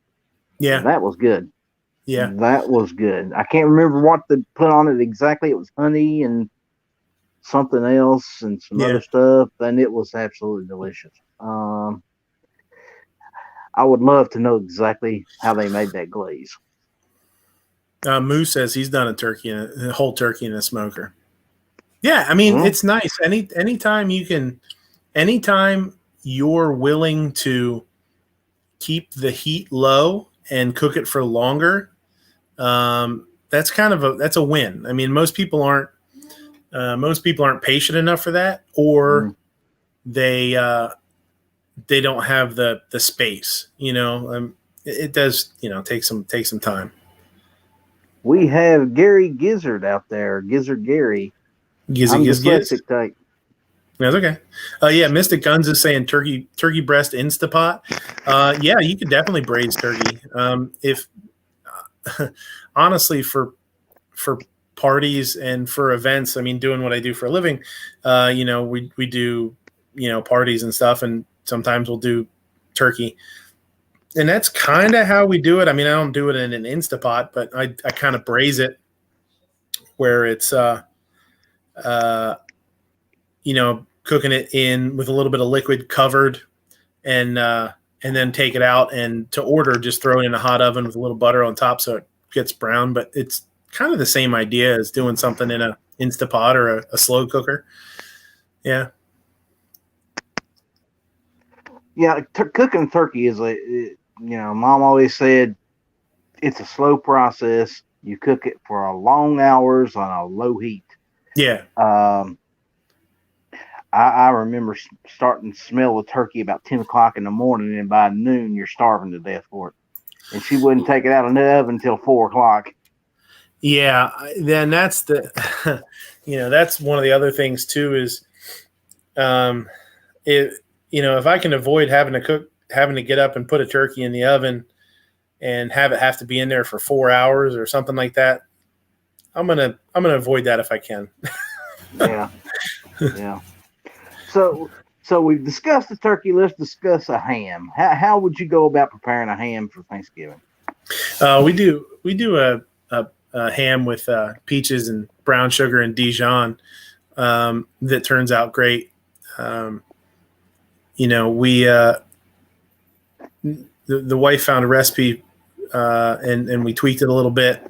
Yeah, and that was good. Yeah, that was good. I can't remember what they put on it exactly. It was honey and something else and some other stuff, and it was absolutely delicious. I would love to know exactly how they made that glaze. Moose says he's done a whole turkey in a smoker. Yeah, I mean, it's nice. Anytime you're willing to keep the heat low and cook it for longer, that's a win. I mean, most people aren't patient enough for that, or they don't have the space. It does take some time. We have Gary Gizzard out there. Gizzard Gary. I'm dyslexic type. That's okay. Yeah, Mystic Guns is saying turkey breast Instapot. Yeah, you could definitely braise turkey. If honestly, for parties and for events, I mean, doing what I do for a living, we do parties and stuff, and sometimes we'll do turkey, and that's kind of how we do it. I mean, I don't do it in an Instapot, but I kind of braise it where it's cooking it in with a little bit of liquid covered, and then take it out, and to order, just throw it in a hot oven with a little butter on top so it gets brown. But it's kind of the same idea as doing something in a Instapot or a slow cooker. Yeah. Yeah, cooking turkey is Mom always said it's a slow process. You cook it for a long hours on a low heat. Yeah. I remember starting to smell the turkey about 10 o'clock in the morning, and by noon, you're starving to death for it. And she wouldn't take it out of the oven until 4 o'clock. Yeah. Then that's that's one of the other things too is, if I can avoid having to get up and put a turkey in the oven and have to be in there for 4 hours or something like that, I'm gonna avoid that if I can. Yeah. Yeah. So we've discussed the turkey. Let's discuss a ham. How would you go about preparing a ham for Thanksgiving? We do a ham with peaches and brown sugar and Dijon that turns out great. The wife found a recipe and we tweaked it a little bit.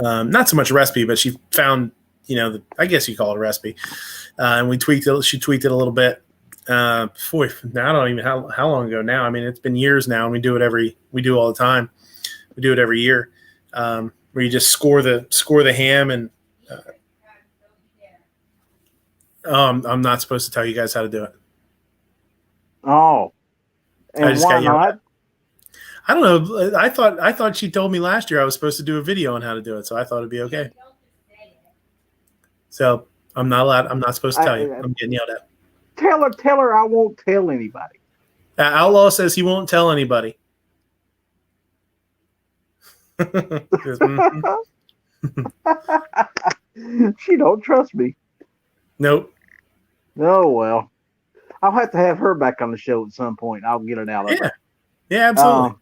Not so much a recipe, but she found, I guess you call it a recipe. And we tweaked it. She tweaked it a little bit. Now I don't even how long ago now. I mean, it's been years now, and we do all the time. We do it every year, where you just score the ham, and I'm not supposed to tell you guys how to do it. Oh, and why not? I don't know. I thought she told me last year I was supposed to do a video on how to do it, so I thought it'd be okay. So I'm not allowed. I'm not supposed to tell you. I'm getting yelled at. Tell her I won't tell anybody. Outlaw says he won't tell anybody. She don't trust me. Nope. Oh well, I'll have to have her back on the show at some point. I'll get it out of her. Yeah, absolutely.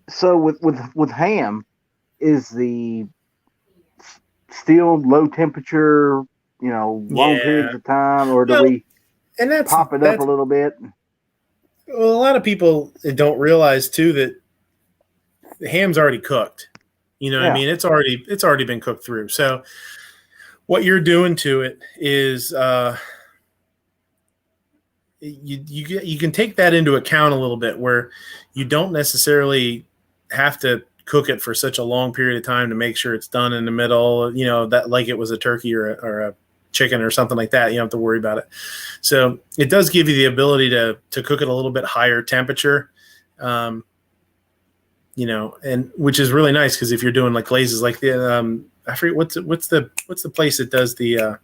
So with ham, is the still low temperature, long periods of time, or do we pop it up a little bit? Well, a lot of people don't realize too that the ham's already cooked. You know what I mean? It's already been cooked through. So what you're doing to it is you can take that into account a little bit, where you don't necessarily have to cook it for such a long period of time to make sure it's done in the middle, that like it was a turkey or a chicken or something like that. You don't have to worry about it. So it does give you the ability to cook it a little bit higher temperature, and which is really nice, because if you're doing like glazes like the I forget what's the place that does the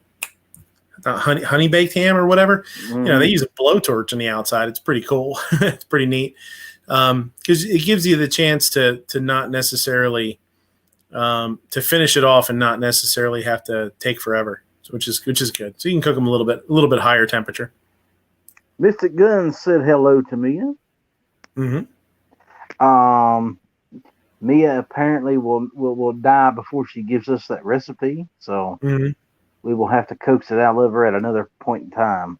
honey baked ham or whatever. They use a blowtorch on the outside. It's pretty cool. It's pretty neat, because it gives you the chance to not necessarily to finish it off and not necessarily have to take forever, which is good. So you can cook them a little bit higher temperature. Mystic Guns said hello to Mia. Mm-hmm. Mia apparently will die before she gives us that recipe, so we will have to coax it out of her at another point in time.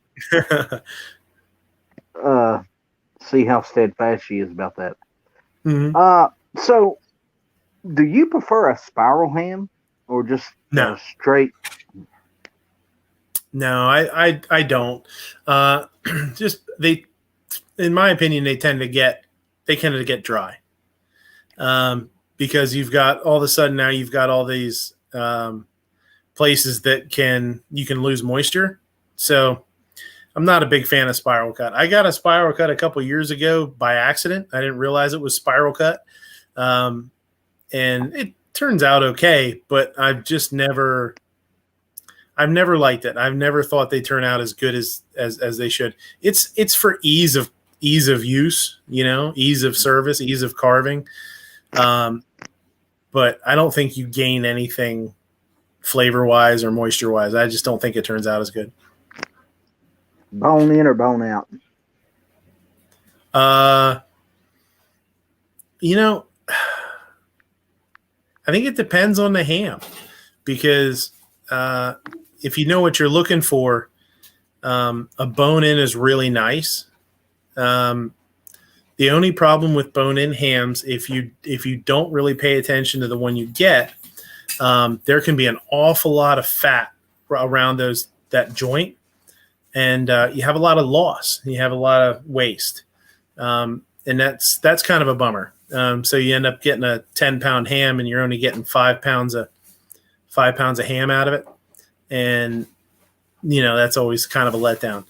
See how steadfast she is about that. Mm-hmm. So do you prefer a spiral ham or just straight? No, I don't. Just in my opinion, they tend to get dry. Because you've got all of a sudden now you've got all these places that you can lose moisture. So I'm not a big fan of spiral cut. I got a spiral cut a couple years ago by accident. I didn't realize it was spiral cut. And it turns out okay, but I've never liked it. I've never thought they turn out as good as they should. It's for ease of use, ease of service, ease of carving. But I don't think you gain anything flavor wise or moisture wise. I just don't think it turns out as good. Bone in or bone out? I think it depends on the ham, because if you know what you're looking for, a bone in is really nice. The only problem with bone in hams, if you don't really pay attention to the one you get, there can be an awful lot of fat around that joint, and you have a lot of loss. You have a lot of waste, and that's kind of a bummer. So you end up getting a 10-pound ham, and you're only getting 5 pounds of ham out of it, and that's always kind of a letdown.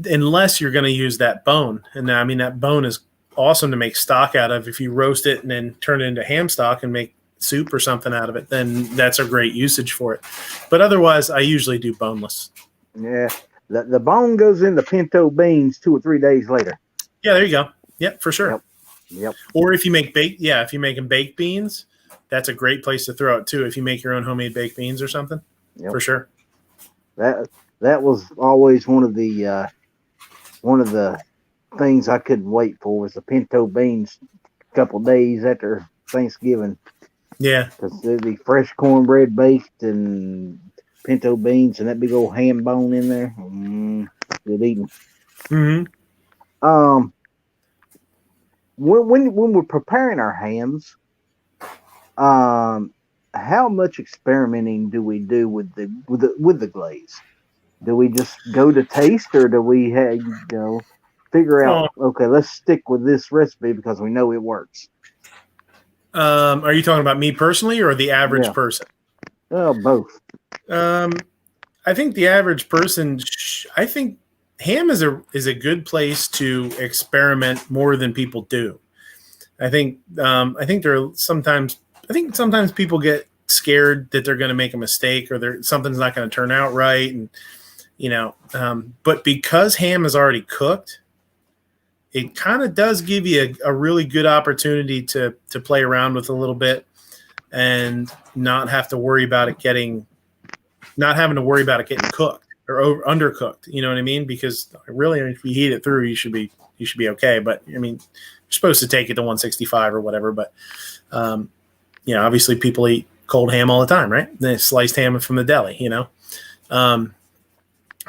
Unless you're going to use that bone, and I mean that bone is awesome to make stock out of. If you roast it and then turn it into ham stock and make soup or something out of it, then that's a great usage for it. But otherwise, I usually do boneless. Yeah, the bone goes in the pinto beans 2 or 3 days later. Yeah, there you go. Yep, for sure. Yep. Or if you make if you're making baked beans, that's a great place to throw it too. If you make your own homemade baked beans or something, for sure. That was always one of the things I couldn't wait for, was the pinto beans a couple days after Thanksgiving. Yeah, because they'd be fresh cornbread baked and pinto beans and that big old ham bone in there. Good eating. Mm-hmm. When we're preparing our hams, how much experimenting do we do with the glaze? Do we just go to taste, or do we figure out, okay, let's stick with this recipe because we know it works? Are you talking about me personally or the average person? Both. I think the average person. I think ham is a good place to experiment more than people do. I think sometimes people get scared that they're going to make a mistake, or something's not going to turn out right, and but because ham is already cooked, it kind of does give you a really good opportunity to play around with a little bit and not having to worry about it getting cooked or undercooked. You know what I mean? Because really, if you heat it through, you should be okay. But I mean, you're supposed to take it to 165 or whatever. But obviously people eat cold ham all the time, right? They sliced ham from the deli.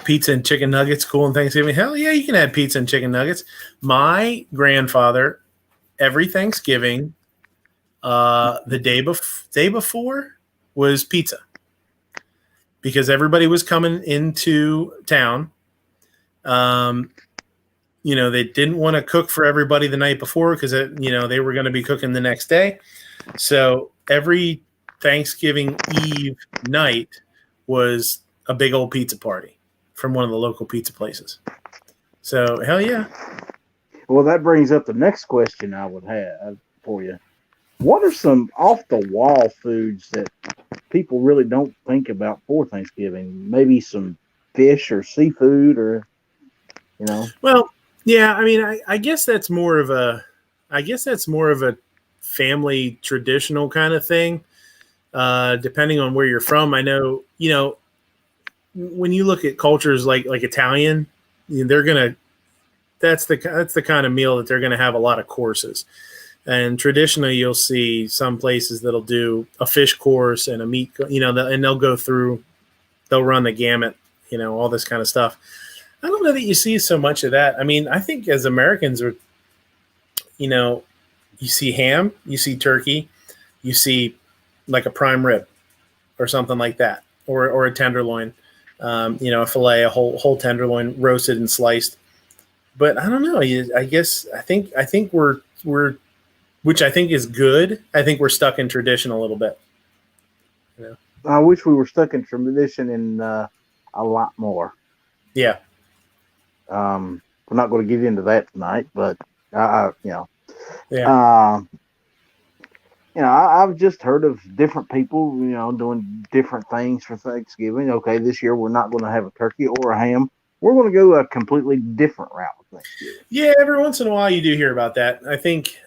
Pizza and chicken nuggets, cool on Thanksgiving. Hell yeah, you can add pizza and chicken nuggets. My grandfather, every Thanksgiving, the day before was pizza, because everybody was coming into town. They didn't want to cook for everybody the night before because they were going to be cooking the next day. So every Thanksgiving Eve night was a big old pizza party from one of the local pizza places. So hell yeah. Well, that brings up the next question I would have for you. What are some off the wall foods that people really don't think about for Thanksgiving? Maybe some fish or seafood, or Well, yeah, I mean, I guess that's more of a family traditional kind of thing. Depending on where you're from, I know, when you look at cultures like Italian, that's the kind of meal that they're gonna have a lot of courses. And traditionally, you'll see some places that'll do a fish course and a meat, and they'll run the gamut, all this kind of stuff. I don't know that you see so much of that. I mean, I think as Americans, you see ham, you see turkey, you see like a prime rib or something like that, or a tenderloin, a fillet, a whole tenderloin roasted and sliced. But I don't know. I think we're, which I think is good. I think we're stuck in tradition a little bit. I wish we were stuck in tradition in a lot more. Yeah. We're not going to get into that tonight, but Yeah. I've just heard of different people, doing different things for Thanksgiving. Okay, this year we're not going to have a turkey or a ham. We're going to go a completely different route with Thanksgiving. Yeah, every once in a while you do hear about that. I think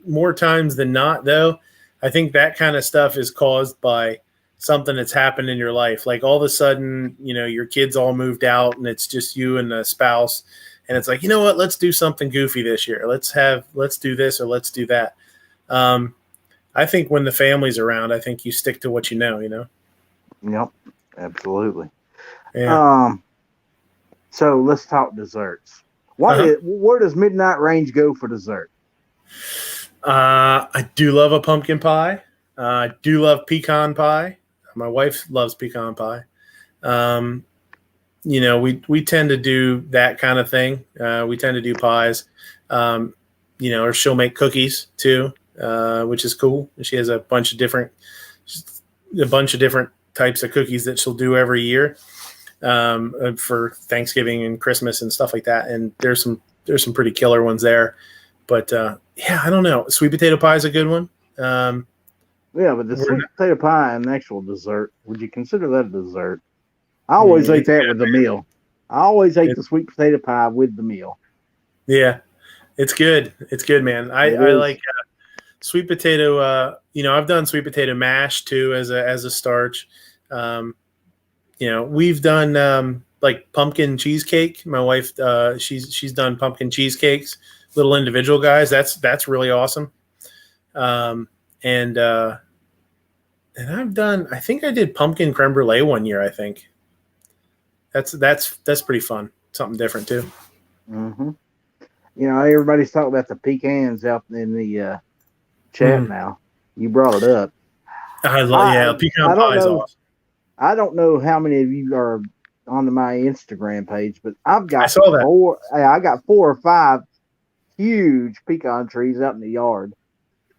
more times than not, though, I think that kind of stuff is caused by something that's happened in your life. Like all of a sudden, your kids all moved out and it's just you and the spouse. And it's like, you know what, let's do something goofy this year. Let's do this or let's do that. I think when the family's around, I think you stick to what you know. Yep, absolutely. Yeah. So let's talk desserts. Uh-huh. Where does Midnight Range go for dessert? I do love a pumpkin pie. I do love pecan pie. My wife loves pecan pie. We tend to do that kind of thing. We tend to do pies. Or she'll make cookies too, which is cool. She has a bunch of different types of cookies that she'll do every year for Thanksgiving and Christmas and stuff like that. And there's some pretty killer ones there. But I don't know. Sweet potato pie is a good one. Yeah, but the sweet potato pie and actual dessert, would you consider that a dessert? I always ate that with the meal. I always ate the sweet potato pie with the meal. Yeah, it's good. It's good, man. I like sweet potato. I've done sweet potato mash too as a starch. We've done like pumpkin cheesecake. My wife, she's done pumpkin cheesecakes, little individual guys. That's really awesome. And I think I did pumpkin creme brulee one year. I think that's pretty fun. Something different too. Mm-hmm. Everybody's talking about the pecans out in the chat now. You brought it up. Pecan pie is awesome. I don't know how many of you are on my Instagram page, but I saw that. I got 4 or 5 huge pecan trees out in the yard.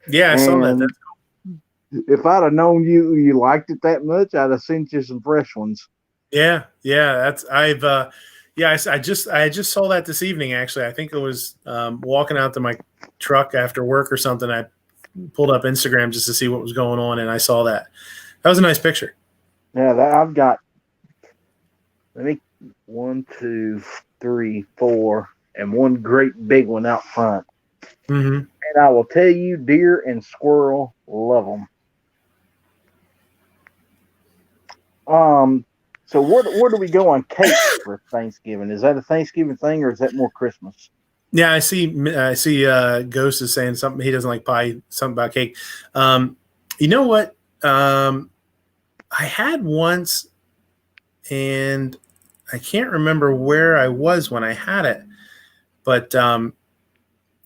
Yeah, I saw that. That's cool. If I'd have known you liked it that much, I'd have sent you some fresh ones. Yeah. I just saw that this evening. Actually, I think it was walking out to my truck after work or something. I pulled up Instagram just to see what was going on, and I saw that. That was a nice picture. Yeah, I've got 1, 2, 3, 4, and one great big one out front. Mm-hmm. And I will tell you, deer and squirrel love them. So where do we go on cake for Thanksgiving? Is that a Thanksgiving thing or is that more Christmas? Yeah, I see. Ghost is saying something. He doesn't like pie. Something about cake. You know what? I had once, and I can't remember where I was when I had it, but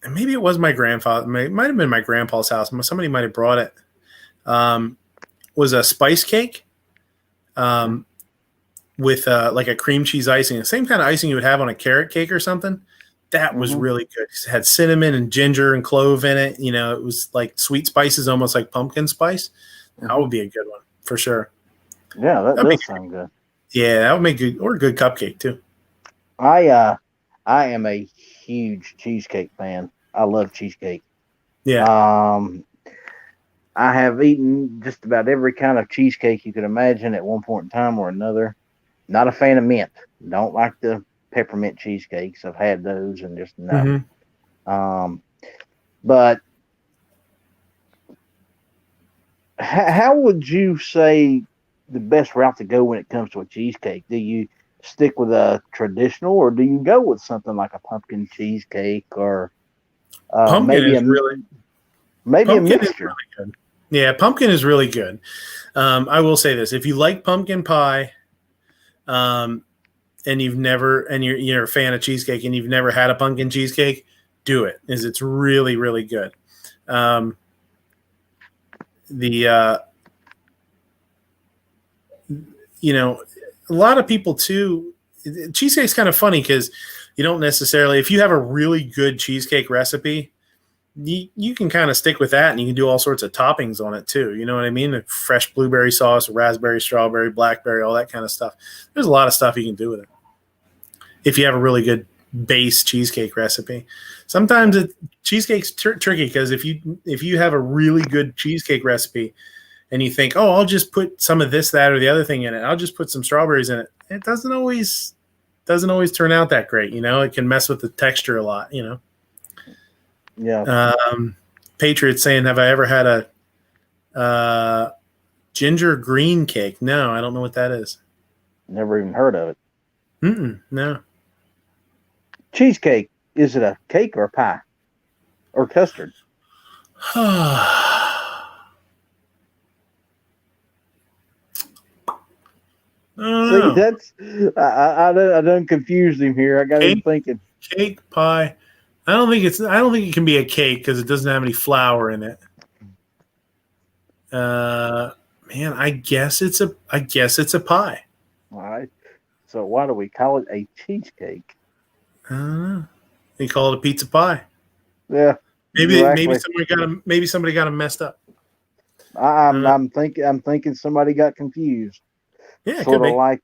maybe it was my grandfather. It might have been my grandpa's house. Somebody might have brought it. Was a spice cake. With like a cream cheese icing, the same kind of icing you would have on a carrot cake or something. That was really good. It had cinnamon and ginger and clove in it. It was like sweet spices, almost like pumpkin spice. That would be a good one for sure. Yeah, that does sound good. Yeah, that would make good, or a good cupcake too. I am a huge cheesecake fan. I love cheesecake. Yeah. I have eaten just about every kind of cheesecake you could imagine at one point in time or another. Not a fan of mint. Don't like the peppermint cheesecakes. I've had those and just no. Mm-hmm. But how would you say the best route to go when it comes to a cheesecake? Do you stick with a traditional, or do you go with something like a pumpkin cheesecake, or maybe a mixture? Really good. Yeah, pumpkin is really good. I will say this: if you like pumpkin pie, and you're a fan of cheesecake and you've never had a pumpkin cheesecake, do it. It's really, really good. A lot of people too, cheesecake's kind of funny because you don't necessarily, if you have a really good cheesecake recipe, you can kind of stick with that and you can do all sorts of toppings on it too. You know what I mean? A fresh blueberry sauce, raspberry, strawberry, blackberry, all that kind of stuff. There's a lot of stuff you can do with it if you have a really good base cheesecake recipe. Sometimes cheesecake's tricky because if you have a really good cheesecake recipe and you think, oh, I'll just put some of this, that, or the other thing in it, I'll just put some strawberries in it. It doesn't always turn out that great. It can mess with the texture a lot. Yeah. Patriots saying, have I ever had a ginger green cake? No, I don't know what that is. Never even heard of it. No. Cheesecake. Is it a cake or a pie? Or custard? See, that's I done confused him here. I got him thinking. Cake, pie. I don't think it can be a cake because it doesn't have any flour in it. Man, I guess it's a pie. All right. So why do we call it a cheesecake? They call it a pizza pie. Yeah. Maybe exactly. maybe somebody got them messed up. I'm thinking somebody got confused. Yeah, sort of like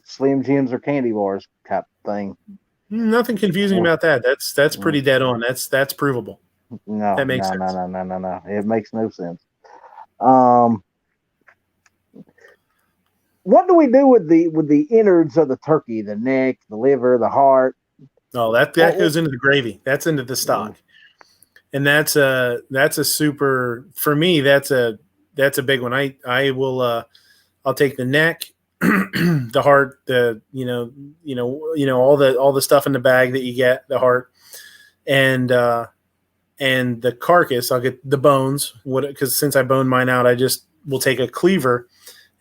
Slim Jims or candy bars type thing. Nothing confusing about that. That's pretty dead on. That's provable. No, that makes sense. No. It makes no sense. What do we do with the innards of the turkey? The neck, the liver, the heart. Oh, that goes into the gravy. That's into the stock, and that's a super, for me. That's a big one. I will I'll take the neck, the heart, the all the stuff in the bag that you get, the heart, and the carcass. I'll get the bones. Because since I boned mine out, I just will take a cleaver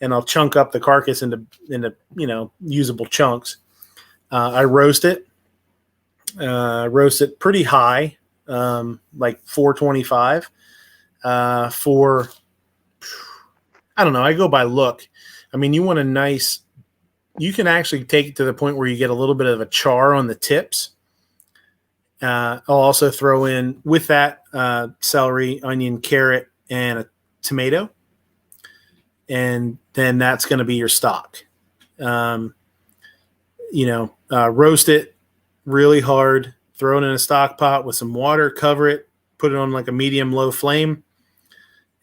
and I'll chunk up the carcass into usable chunks. I roast it pretty high, like 425 for, I don't know. I go by look. I mean, you want a nice, you can actually take it to the point where you get a little bit of a char on the tips. I'll also throw in with that celery, onion, carrot, and a tomato. And then that's going to be your stock. Roast it really hard, throw it in a stock pot with some water, cover it, put it on like a medium-low flame,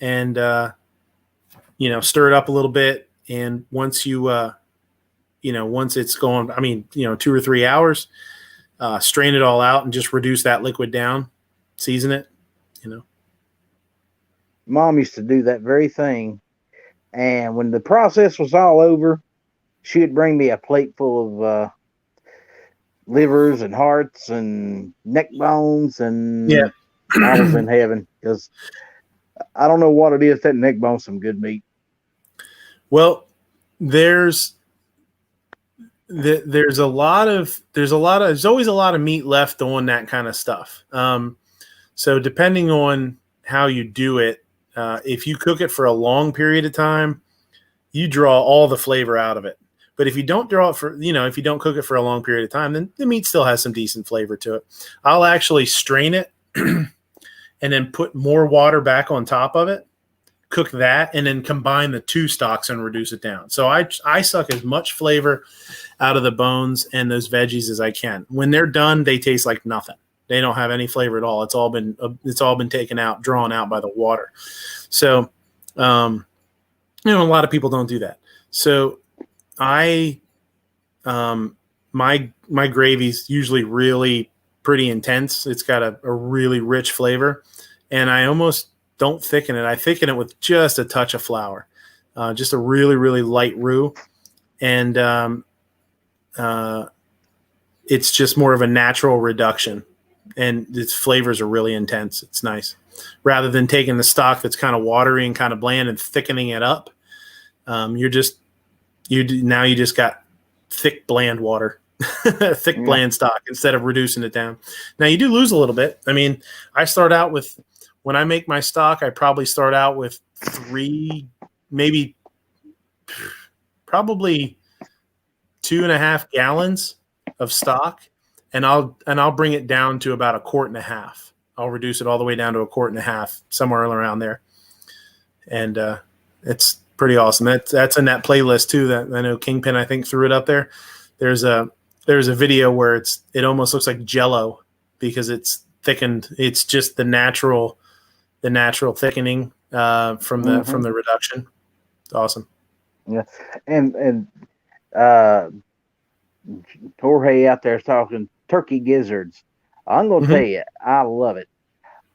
and stir it up a little bit. And once once it's gone, 2 or 3 hours, strain it all out and just reduce that liquid down, season it, Mom used to do that very thing. And when the process was all over, she would bring me a plate full of livers and hearts and neck bones. And I was in heaven because I don't know what it is. That neck bone's some good meat. Well, there's always a lot of meat left on that kind of stuff. So depending on how you do it, if you cook it for a long period of time, you draw all the flavor out of it. But if you don't if you don't cook it for a long period of time, then the meat still has some decent flavor to it. I'll actually strain it and then put more water back on top of it, cook that, and then combine the two stocks and reduce it down. So I suck as much flavor out of the bones and those veggies as I can. When they're done, they taste like nothing. They don't have any flavor at all. It's all been taken out, drawn out by the water. So, a lot of people don't do that. So my gravy's usually really pretty intense. It's got a really rich flavor, and I almost don't thicken it. I thicken it with just a touch of flour, just a really, really light roux. And it's just more of a natural reduction. And its flavors are really intense. It's nice. Rather than taking the stock that's kind of watery and kind of bland and thickening it up, you just got thick, bland water, bland stock instead of reducing it down. Now you do lose a little bit. I mean, when I make my stock, I probably start out with 3, probably 2.5 gallons of stock, and I'll bring it down to about 1.5 quarts. I'll reduce it all the way down to 1.5 quarts, somewhere around there, and it's pretty awesome. That's in that playlist too. That I know Kingpin, I think, threw it up there. There's a there's a video where it almost looks like Jello because it's thickened. It's just the natural thickening from the reduction. It's awesome. Yeah, and Jorge out there is talking turkey gizzards. I'm gonna tell you, I love it.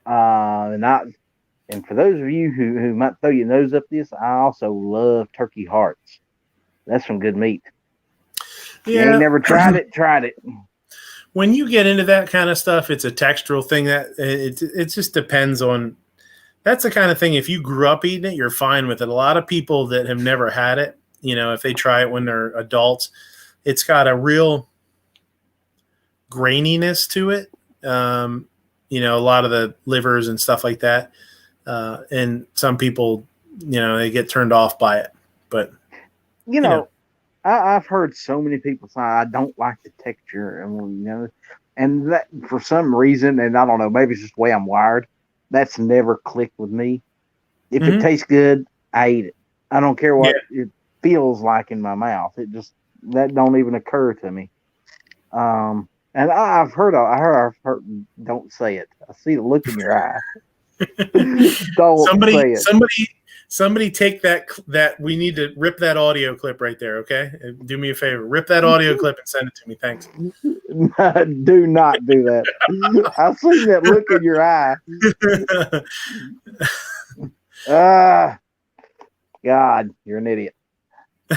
And for those of you who might throw your nose up this, I also love turkey hearts. That's some good meat. Yeah. You ain't never tried it, tried it. When you get into that kind of stuff, it's a textural thing that it just depends on. That's the kind of thing, if you grew up eating it, you're fine with it. A lot of people that have never had it, if they try it when they're adults, it's got a real graininess to it. A lot of the livers and stuff like that. And some people, they get turned off by it. But, I've heard so many people say, I don't like the texture. And that for some reason, and I don't know, maybe it's just the way I'm wired, that's never clicked with me. If it tastes good, I eat it. I don't care what it feels like in my mouth. That don't even occur to me. And I've heard, don't say it. I see the look in your eye. Don't say it. Somebody take that. We need to rip that audio clip right there. Okay, do me a favor. Rip that audio clip and send it to me. Thanks. Do not do that. I see that look in your eye. God, you're an idiot.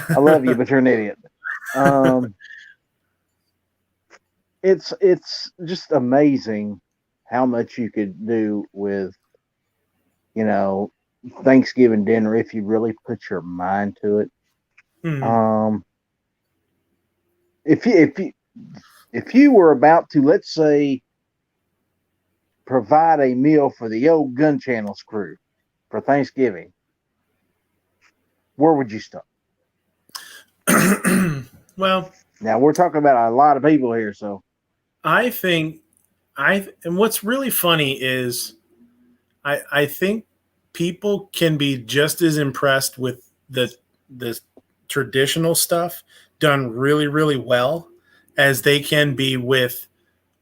I love you, but you're an idiot. It's just amazing how much you could do with, Thanksgiving dinner if you really put your mind to it. If you were about to, let's say, provide a meal for the old Gun Channels crew for Thanksgiving, where would you start? Well, now we're talking about a lot of people here, so I think and what's really funny is I think people can be just as impressed with the traditional stuff done really, really well as they can be with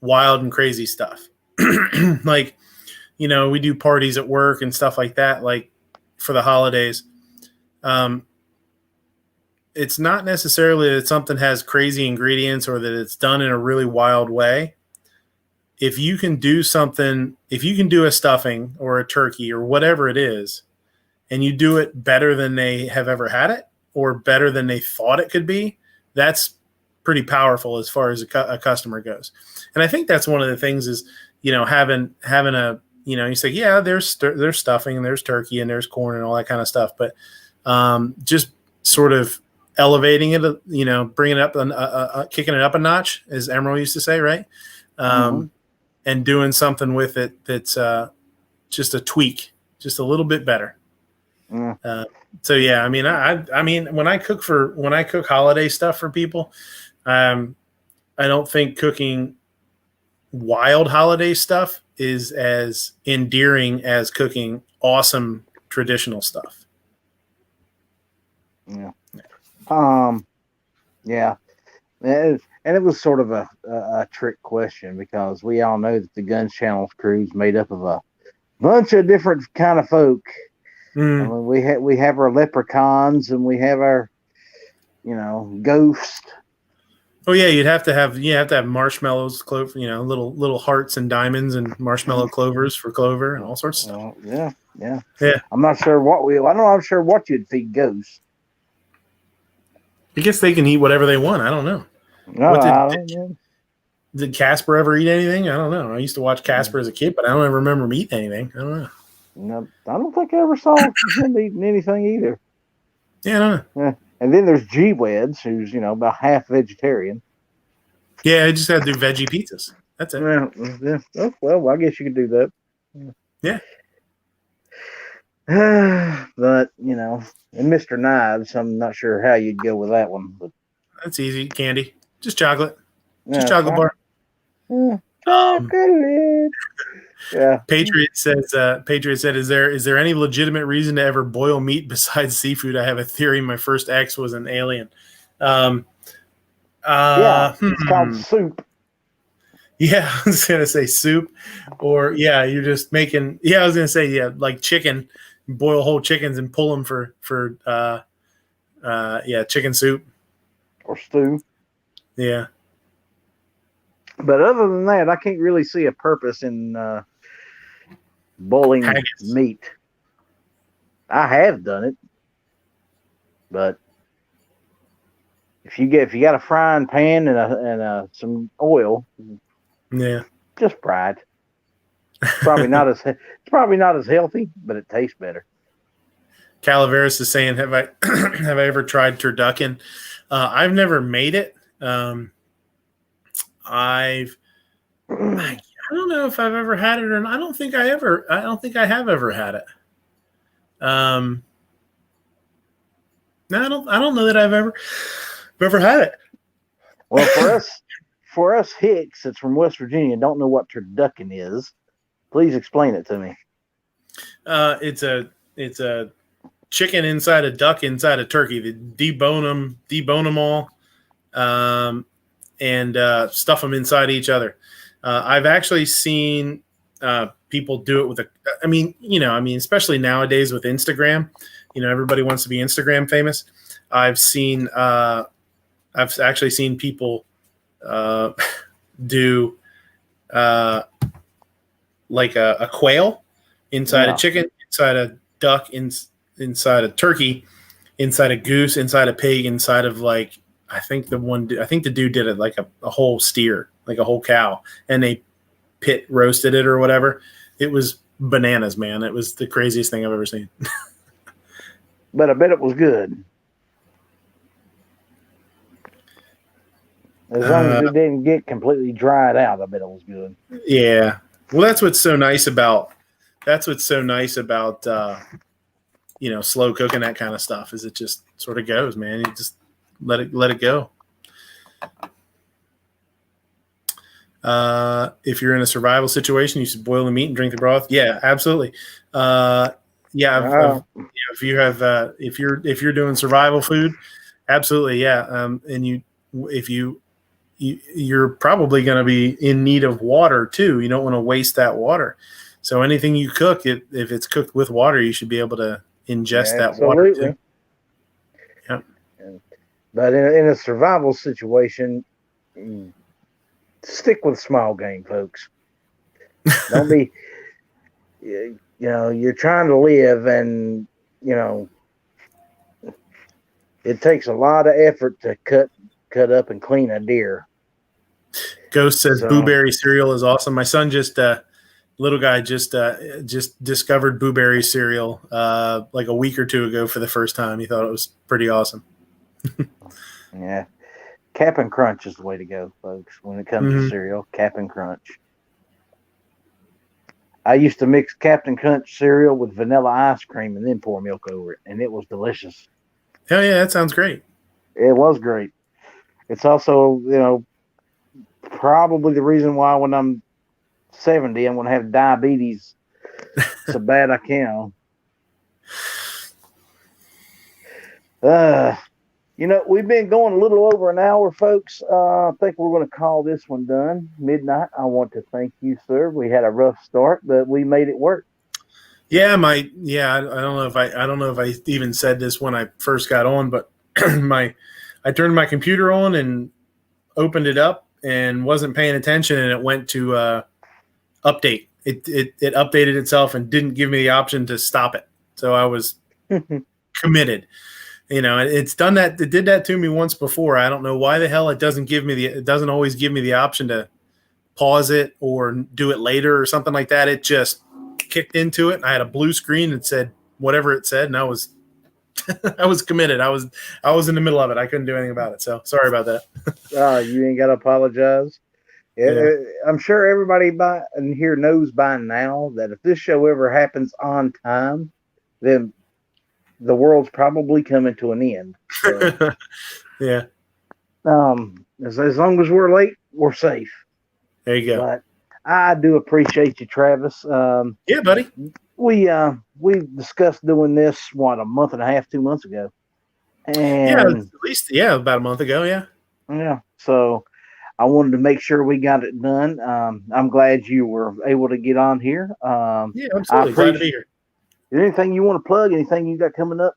wild and crazy stuff. Like, we do parties at work and stuff like that, like for the holidays. It's not necessarily that something has crazy ingredients or that it's done in a really wild way. If you can do a stuffing or a turkey or whatever it is, and you do it better than they have ever had it or better than they thought it could be, that's pretty powerful as far as a customer goes. And I think that's one of the things is, having a, you say, yeah, there's stuffing and there's turkey and there's corn and all that kind of stuff. But just sort of elevating it, bringing it up, kicking it up a notch, as Emerald used to say, right? And doing something with it that's just a tweak, just a little bit better. So yeah, I mean, when I cook holiday stuff for people, I don't think cooking wild holiday stuff is as endearing as cooking awesome traditional stuff. Yeah. Yeah. And it was sort of a trick question because we all know that the Guns Channels crew is made up of a bunch of different kind of folk. I mean, we have our leprechauns and we have our, ghosts. Oh yeah, you have to have marshmallows, clover, little hearts and diamonds and marshmallow clovers for Clover and all sorts of stuff. Yeah. I'm not sure I'm sure what you'd feed ghosts. I guess they can eat whatever they want. I don't know. Did Casper ever eat anything? I don't know. I used to watch Casper as a kid, but I don't ever remember him eating anything. I don't know. No, I don't think I ever saw him eating anything either. Yeah, I don't know. Yeah. And then there's G-Weds, who's, about half vegetarian. Yeah, I just had to do veggie pizzas. That's it. Yeah. Oh, well, I guess you could do that. Yeah. But, and Mr. Knives, I'm not sure how you'd go with that one. But that's easy. Candy. Just chocolate. Just chocolate bar. Chocolate. Yeah. Patriot said, is there any legitimate reason to ever boil meat besides seafood? I have a theory. My first ex was an alien. It's called soup. Yeah, I was gonna say soup, or yeah, you're just making. Yeah, I was gonna say like chicken. Boil whole chickens and pull them for chicken soup or stew. Yeah, but other than that, I can't really see a purpose in boiling meat. I have done it, but if you got a frying pan and some oil, just fry it. It's probably not as healthy, but it tastes better. Calaveras is saying, "Have I have I ever tried turducken? I've never made it. I don't know if I've ever had it or not. I don't think I have ever had it. No, I don't know that I've ever had it. Well, for us Hicks, that's from West Virginia, don't know what turducken is. Please explain it to me. It's a chicken inside a duck inside a turkey. They debone them all, and stuff them inside each other. I've actually seen people do it with especially nowadays with Instagram. Everybody wants to be Instagram famous. I've actually seen people do like a quail inside a chicken, inside a duck, inside a turkey, inside a goose, inside a pig, inside of I think the dude did it like a whole steer, like a whole cow, and they pit roasted it or whatever. It was bananas, man. It was the craziest thing I've ever seen. But I bet it was good. As long as it didn't get completely dried out, I bet it was good. Yeah. Well, that's what's so nice about slow cooking that kind of stuff is it just sort of goes, man. You just let it go. If you're in a survival situation, you should boil the meat and drink the broth. Yeah, absolutely. If you're doing survival food, absolutely. Yeah. And you're probably going to be in need of water too. You don't want to waste that water. So anything you cook, if it's cooked with water, you should be able to ingest that water too. Yeah. But in a survival situation, stick with small game, folks. Don't be, you're trying to live, and it takes a lot of effort to cut up and clean a deer. Ghost says blueberry cereal is awesome. My son little guy just discovered blueberry cereal like a week or two ago for the first time. He thought it was pretty awesome. Yeah. Cap'n Crunch is the way to go, folks, when it comes to cereal. Cap'n Crunch. I used to mix Captain Crunch cereal with vanilla ice cream and then pour milk over it, and it was delicious. Hell yeah, that sounds great. It was great. It's also, probably the reason why when I'm 70, I'm going to have diabetes so bad I can. We've been going a little over an hour, folks. I think we're going to call this one done. Midnight, I want to thank you, sir. We had a rough start, but we made it work. Yeah, I don't know if I even said this when I first got on, but I turned my computer on and opened it up and wasn't paying attention, and it went to update. It updated itself and didn't give me the option to stop it. So I was committed. It's done that. It did that to me once before. I don't know why the hell it doesn't always give me the option to pause it or do it later or something like that. It just kicked into it. I had a blue screen that said whatever it said, and I was committed. I was in the middle of it. I couldn't do anything about it. So sorry about that. You ain't got to apologize. Yeah. I'm sure everybody in here knows by now that if this show ever happens on time, then the world's probably coming to an end. So, yeah. As long as we're late, we're safe. There you go. But I do appreciate you, Travis. Yeah, buddy. We discussed doing this a month and a half, 2 months ago. And at least about a month ago. Yeah. Yeah. So I wanted to make sure we got it done. I'm glad you were able to get on here. Yeah, I absolutely. Glad to be appreciate here. anything you want to plug, anything you got coming up.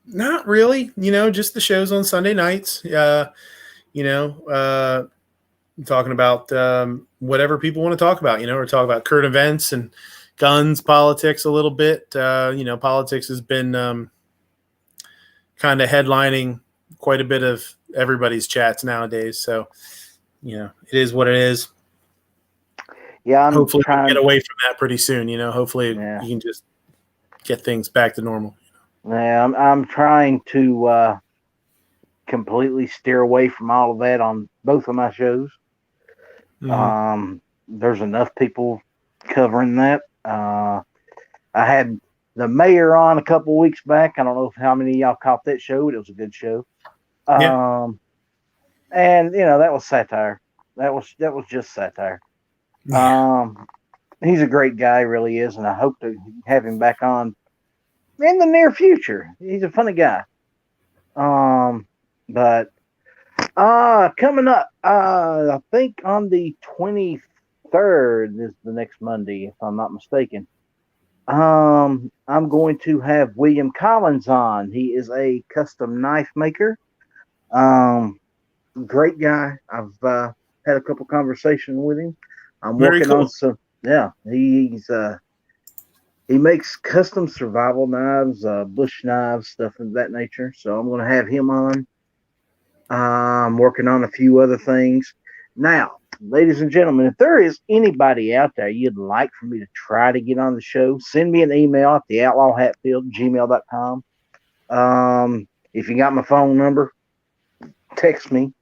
Not really, just the shows on Sunday nights. You know, talking about whatever people want to talk about. We're talking about current events and guns, politics a little bit. Politics has been kind of headlining quite a bit of everybody's chats nowadays. So, it is what it is. Yeah, I'm Hopefully we trying. get away from that pretty soon. Hopefully Yeah, you can just get things back to normal. yeah, I'm trying to completely steer away from all of that on both of my shows. Mm-hmm. There's enough people covering that. I had the mayor on a couple weeks back. I don't know how many of y'all caught that show, but it was a good show. Yeah. And that was satire. That was just satire. Yeah. He's a great guy, really is, and I hope to have him back on in the near future. He's a funny guy. But coming up, I think on the 23rd is the next Monday, if I'm not mistaken. I'm going to have William Collins on. He is a custom knife maker. Um, Great guy. I've had a couple conversations with him. I'm Very working on cool. some. Yeah, he makes custom survival knives, bush knives, stuff of that nature. So I'm going to have him on. I'm working on a few other things. Now, ladies and gentlemen, if there is anybody out there you'd like for me to try to get on the show, send me an email at theoutlawhatfield@gmail.com. If you got my phone number, text me.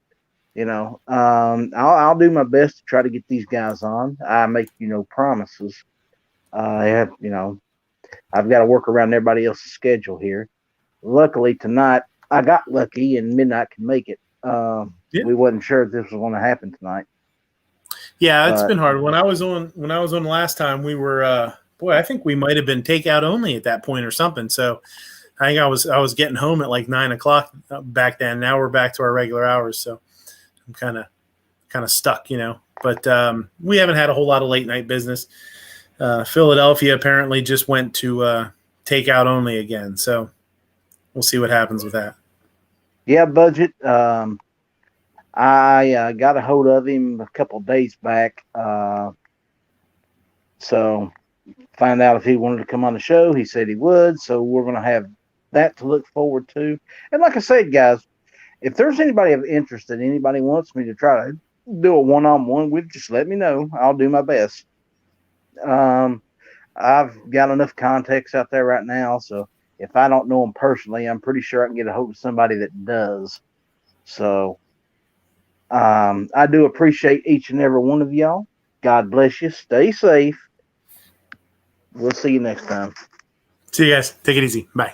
I'll do my best to try to get these guys on. I make promises. I have, I've got to work around everybody else's schedule here. Luckily tonight, I got lucky and Midnight can make it. Yeah. We wasn't sure if this was going to happen tonight. Yeah, it's But been hard. When I was on last time, we were I think we might have been takeout only at that point or something. So I think I was getting home at like 9:00 back then. Now we're back to our regular hours. So I'm kind of stuck, But we haven't had a whole lot of late night business. Philadelphia apparently just went to takeout only again. So we'll see what happens with that. yeah, budget. I got a hold of him a couple days back. So find out if he wanted to come on the show. He said he would. So we're going to have that to look forward to. And like I said, guys, if there's anybody of interest that anybody wants me to try to do a one-on-one with, just let me know. I'll do my best. I've got enough contacts out there right now, so if I don't know them personally, I'm pretty sure I can get a hold of somebody that does. So I do appreciate each and every one of y'all. God bless you. Stay safe. We'll see you next time. See you guys. Take it easy. Bye.